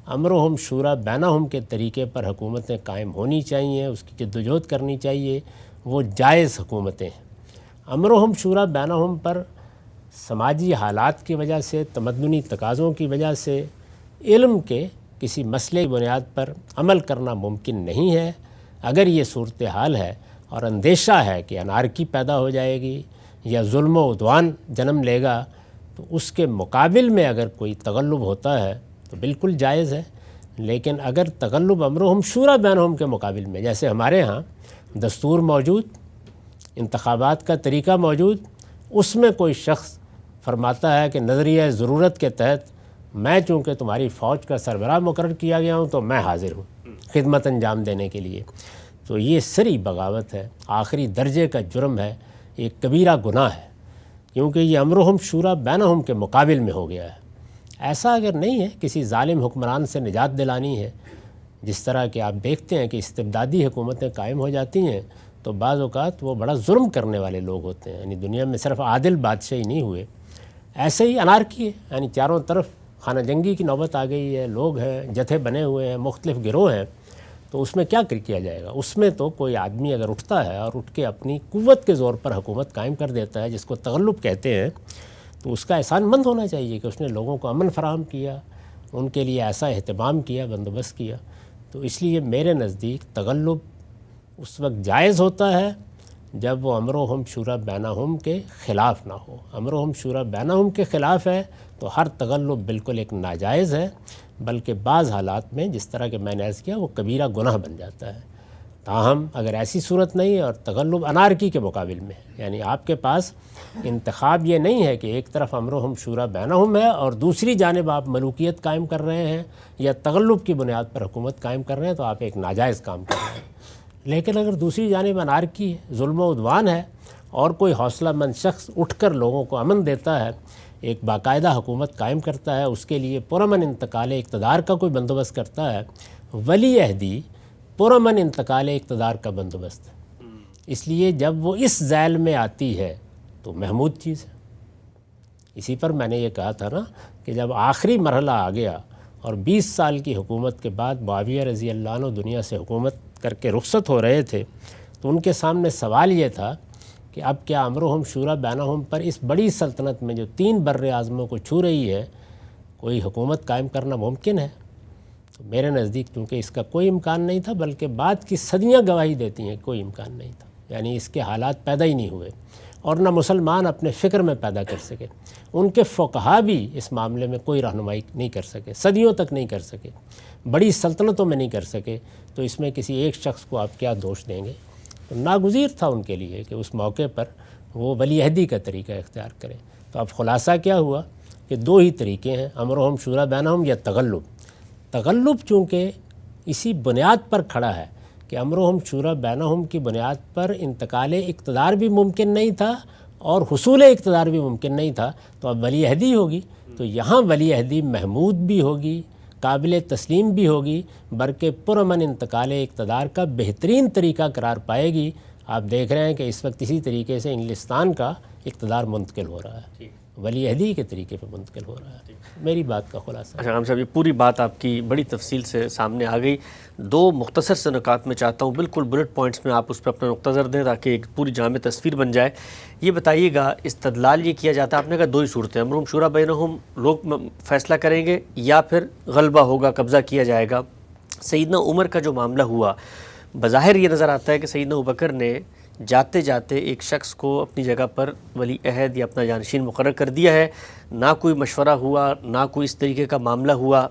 Speaker 1: امرہم شورا بینہم کے طریقے پر حکومتیں قائم ہونی چاہیے، اس کی جدوجہد کرنی چاہیے، وہ جائز حکومتیں ہیں۔ امرہم شورا بینہم پر سماجی حالات کی وجہ سے، تمدنی تقاضوں کی وجہ سے، علم کے کسی مسئلے کی بنیاد پر عمل کرنا ممکن نہیں ہے۔ اگر یہ صورتحال ہے اور اندیشہ ہے کہ انارکی پیدا ہو جائے گی یا ظلم و عدوان جنم لے گا، تو اس کے مقابل میں اگر کوئی تغلب ہوتا ہے تو بالکل جائز ہے۔ لیکن اگر تغلب امرہم شورا بینہم کے مقابل میں، جیسے ہمارے ہاں دستور موجود، انتخابات کا طریقہ موجود، اس میں کوئی شخص فرماتا ہے کہ نظریہ ضرورت کے تحت میں چونکہ تمہاری فوج کا سربراہ مقرر کیا گیا ہوں تو میں حاضر ہوں خدمت انجام دینے کے لیے، تو یہ سری بغاوت ہے، آخری درجے کا جرم ہے، ایک کبیرہ گناہ ہے، کیونکہ یہ امرہم شورا بینہم کے مقابل میں ہو گیا ہے۔ ایسا اگر نہیں ہے، کسی ظالم حکمران سے نجات دلانی ہے، جس طرح کہ آپ دیکھتے ہیں کہ استبدادی حکومتیں قائم ہو جاتی ہیں تو بعض اوقات وہ بڑا ظلم کرنے والے لوگ ہوتے ہیں، یعنی دنیا میں صرف عادل بادشاہ ہی نہیں ہوئے، ایسے ہی انارکی ہے، یعنی چاروں طرف خانہ جنگی کی نوبت آ گئی ہے، لوگ ہیں، جتھے بنے ہوئے ہیں، مختلف گروہ ہیں، تو اس میں کیا کیا جائے گا؟ اس میں تو کوئی آدمی اگر اٹھتا ہے اور اٹھ کے اپنی قوت کے زور پر حکومت قائم کر دیتا ہے، جس کو تغلب کہتے ہیں، تو اس کا احسان مند ہونا چاہیے کہ اس نے لوگوں کو امن فراہم کیا، ان کے لیے ایسا اہتمام کیا، بندوبست کیا۔ تو اس لیے میرے نزدیک تغلب اس وقت جائز ہوتا ہے جب وہ امرہم شورا بینہم کے خلاف نہ ہو۔ امرہم شورا بینہم کے خلاف ہے تو ہر تغلب بالکل ایک ناجائز ہے، بلکہ بعض حالات میں جس طرح کہ میں نے عرض کیا وہ کبیرہ گناہ بن جاتا ہے۔ تاہم اگر ایسی صورت نہیں ہے اور تغلب انارکی کے مقابل میں ہے، یعنی آپ کے پاس انتخاب یہ نہیں ہے کہ ایک طرف امرہم شورا بینہم ہے اور دوسری جانب آپ ملوکیت قائم کر رہے ہیں یا تغلب کی بنیاد پر حکومت قائم کر رہے ہیں، تو آپ ایک ناجائز کام کر رہے ہیں۔ لیکن اگر دوسری جانب انارکی ہے، ظلم و عدوان ہے اور کوئی حوصلہ مند شخص اٹھ کر لوگوں کو امن دیتا ہے، ایک باقاعدہ حکومت قائم کرتا ہے، اس کے لیے پرامن انتقال اقتدار کا کوئی بندوبست کرتا ہے، ولی عہدی پرامن انتقال اقتدار کا بندوبست ہے۔ اس لیے جب وہ اس ذیل میں آتی ہے تو محمود چیز ہے۔ اسی پر میں نے یہ کہا تھا نا کہ جب آخری مرحلہ آ گیا اور 20 سال کی حکومت کے بعد معاویہ رضی اللہ عنہ دنیا سے حکومت کر کے رخصت ہو رہے تھے، تو ان کے سامنے سوال یہ تھا کہ اب کیا امرہم شورا بینہم پر اس بڑی سلطنت میں جو 3 بر اعظموں کو چھو رہی ہے کوئی حکومت قائم کرنا ممکن ہے؟ تو میرے نزدیک چونکہ اس کا کوئی امکان نہیں تھا، بلکہ بعد کی صدیاں گواہی دیتی ہیں کوئی امکان نہیں تھا، یعنی اس کے حالات پیدا ہی نہیں ہوئے، اور نہ مسلمان اپنے فکر میں پیدا کر سکے۔ ان کے فقہا بھی اس معاملے میں کوئی رہنمائی نہیں کر سکے، صدیوں تک نہیں کر سکے، بڑی سلطنتوں میں نہیں کر سکے، تو اس میں کسی ایک شخص کو آپ کیا دوش دیں گے؟ تو ناگزیر تھا ان کے لیے کہ اس موقع پر وہ ولی عہدی کا طریقہ اختیار کریں۔ تو اب خلاصہ کیا ہوا کہ 2 ہی طریقے ہیں، امرہم شورا بینہم یا تغلب۔ تغلب چونکہ اسی بنیاد پر کھڑا ہے کہ امرہم شورا بینہم کی بنیاد پر انتقال اقتدار بھی ممکن نہیں تھا اور حصول اقتدار بھی ممکن نہیں تھا، تو اب ولی عہدی ہوگی، تو یہاں ولی عہدی محمود بھی ہوگی، قابل تسلیم بھی ہوگی، بلکہ پرامن انتقال اقتدار کا بہترین طریقہ قرار پائے گی۔ آپ دیکھ رہے ہیں کہ اس وقت اسی طریقے سے انگلستان کا اقتدار منتقل ہو رہا ہے، ولی عہدی کے طریقے پہ منتقل ہو رہا ہے۔ میری بات کا خلاصہ۔
Speaker 2: اچھا غام صاحب، یہ پوری بات آپ کی بڑی تفصیل سے سامنے آ گئی۔ 2 مختصر سے نکات میں چاہتا ہوں، بالکل بلٹ پوائنٹس میں آپ اس پہ اپنا نقطہ نظر دیں تاکہ ایک پوری جامع تصویر بن جائے۔ یہ بتائیے گا، استدلال یہ کیا جاتا ہے، آپ نے کہا 2 ہی صورتیں، امرہم شورا بینہم لوگ فیصلہ کریں گے یا پھر غلبہ ہوگا، قبضہ کیا جائے گا۔ سیدنا عمر کا جو معاملہ ہوا، بظاہر یہ نظر آتا ہے کہ سیدنا ابوبکر نے جاتے جاتے ایک شخص کو اپنی جگہ پر ولی عہد یا اپنا جانشین مقرر کر دیا ہے، نہ کوئی مشورہ ہوا، نہ کوئی اس طریقے کا معاملہ ہوا،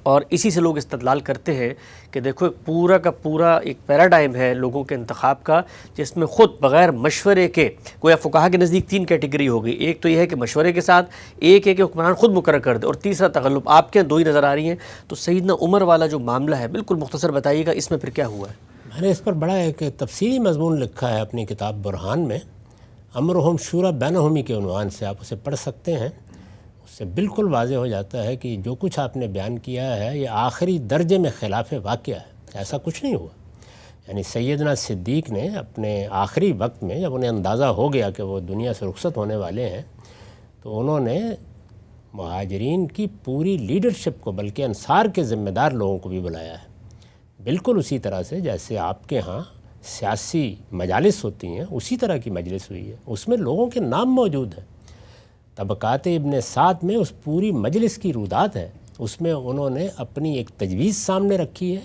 Speaker 2: اور اسی سے لوگ استدلال کرتے ہیں کہ دیکھو ایک پورا کا پورا ایک پیراڈائم ہے لوگوں کے انتخاب کا، جس میں خود بغیر مشورے کے، گویا فقہا کے نزدیک 3 کیٹیگری ہوگی، ایک تو یہ ہے کہ مشورے کے ساتھ، ایک ہے کہ حکمران خود مقرر کر دے، اور تیسرا تغلب۔ آپ کے 2 ہی نظر آ رہی ہیں، تو سیدنا عمر والا جو معاملہ ہے بالکل مختصر بتائیے گا، اس میں پھر کیا ہوا ہے؟
Speaker 1: میں نے اس پر بڑا ایک تفصیلی مضمون لکھا ہے اپنی کتاب برہان میں، امرہم شورا بینہم کے عنوان سے، آپ اسے پڑھ سکتے ہیں۔ اس سے بالکل واضح ہو جاتا ہے کہ جو کچھ آپ نے بیان کیا ہے یہ آخری درجے میں خلاف واقعہ ہے، ایسا کچھ نہیں ہوا۔ یعنی سیدنا صدیق نے اپنے آخری وقت میں جب انہیں اندازہ ہو گیا کہ وہ دنیا سے رخصت ہونے والے ہیں، تو انہوں نے مہاجرین کی پوری لیڈرشپ کو، بلکہ انصار کے ذمہ دار لوگوں کو بھی بلایا ہے، بالکل اسی طرح سے جیسے آپ کے ہاں سیاسی مجالس ہوتی ہیں، اسی طرح کی مجلس ہوئی ہے، اس میں لوگوں کے نام موجود ہیں۔ طبقات ابن سعد میں اس پوری مجلس کی رودات ہے، اس میں انہوں نے اپنی ایک تجویز سامنے رکھی ہے،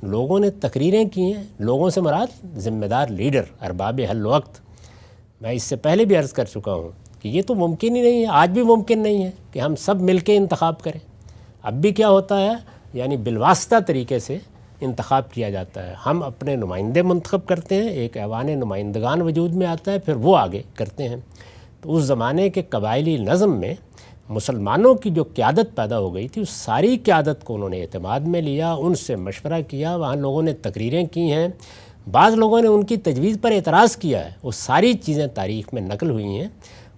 Speaker 1: لوگوں نے تقریریں کی ہیں، لوگوں سے مراد ذمہ دار لیڈر، ارباب حل وقت۔ میں اس سے پہلے بھی عرض کر چکا ہوں کہ یہ تو ممکن ہی نہیں ہے، آج بھی ممکن نہیں ہے کہ ہم سب مل کے انتخاب کریں۔ اب بھی کیا ہوتا ہے، یعنی بالواسطہ طریقے سے انتخاب کیا جاتا ہے، ہم اپنے نمائندے منتخب کرتے ہیں، ایک ایوان نمائندگان وجود میں آتا ہے، پھر وہ آگے کرتے ہیں۔ تو اس زمانے کے قبائلی نظم میں مسلمانوں کی جو قیادت پیدا ہو گئی تھی، اس ساری قیادت کو انہوں نے اعتماد میں لیا، ان سے مشورہ کیا، وہاں لوگوں نے تقریریں کی ہیں، بعض لوگوں نے ان کی تجویز پر اعتراض کیا ہے، وہ ساری چیزیں تاریخ میں نقل ہوئی ہیں۔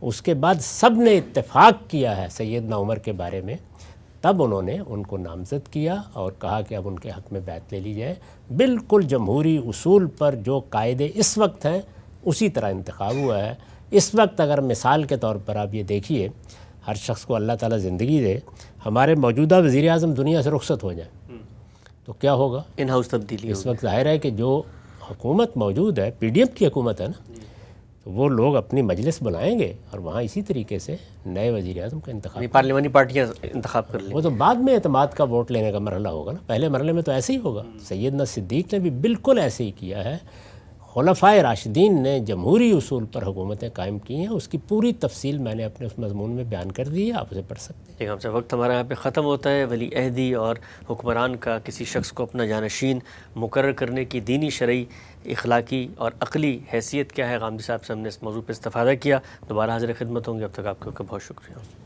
Speaker 1: اس کے بعد سب نے اتفاق کیا ہے سیدنا عمر کے بارے میں، تب انہوں نے ان کو نامزد کیا اور کہا کہ اب ان کے حق میں بیعت لے لی جائے۔ بالکل جمہوری اصول پر جو قاعدے اس وقت ہیں اسی طرح انتخاب ہوا ہے۔ اس وقت اگر مثال کے طور پر آپ یہ دیکھیے، ہر شخص کو اللہ تعالیٰ زندگی دے، ہمارے موجودہ وزیر اعظم دنیا سے رخصت ہو جائے تو کیا ہوگا؟
Speaker 2: ان ہاؤس تبدیلی
Speaker 1: اس وقت ظاہر ہے کہ جو حکومت موجود ہے، پی ڈی ایم کی حکومت ہے نا، تو وہ لوگ اپنی مجلس بنائیں گے اور وہاں اسی طریقے سے نئے وزیر اعظم کا انتخاب،
Speaker 2: پارلیمانی پارٹیاں انتخاب کر لیں۔
Speaker 1: وہ تو بعد میں اعتماد کا ووٹ لینے کا مرحلہ ہوگا نا، پہلے مرحلے میں تو ایسے ہی ہوگا۔ سیدنا صدیق نے بھی بالکل ایسے ہی کیا ہے، خلفائے راشدین نے جمہوری اصول پر حکومتیں قائم کی ہیں، اس کی پوری تفصیل میں نے اپنے اس مضمون میں بیان کر دی ہے، آپ اسے پڑھ سکتے ہیں۔
Speaker 2: ٹھیک ہے، ہم سے وقت ہمارا یہاں پہ ختم ہوتا ہے۔ ولی عہدی اور حکمران کا کسی شخص کو اپنا جانشین مقرر کرنے کی دینی، شرعی، اخلاقی اور عقلی حیثیت کیا ہے، غامدی صاحب سے ہم نے اس موضوع پہ استفادہ کیا۔ دوبارہ حاضر خدمت ہوں گے، اب تک آپ کا بہت شکریہ۔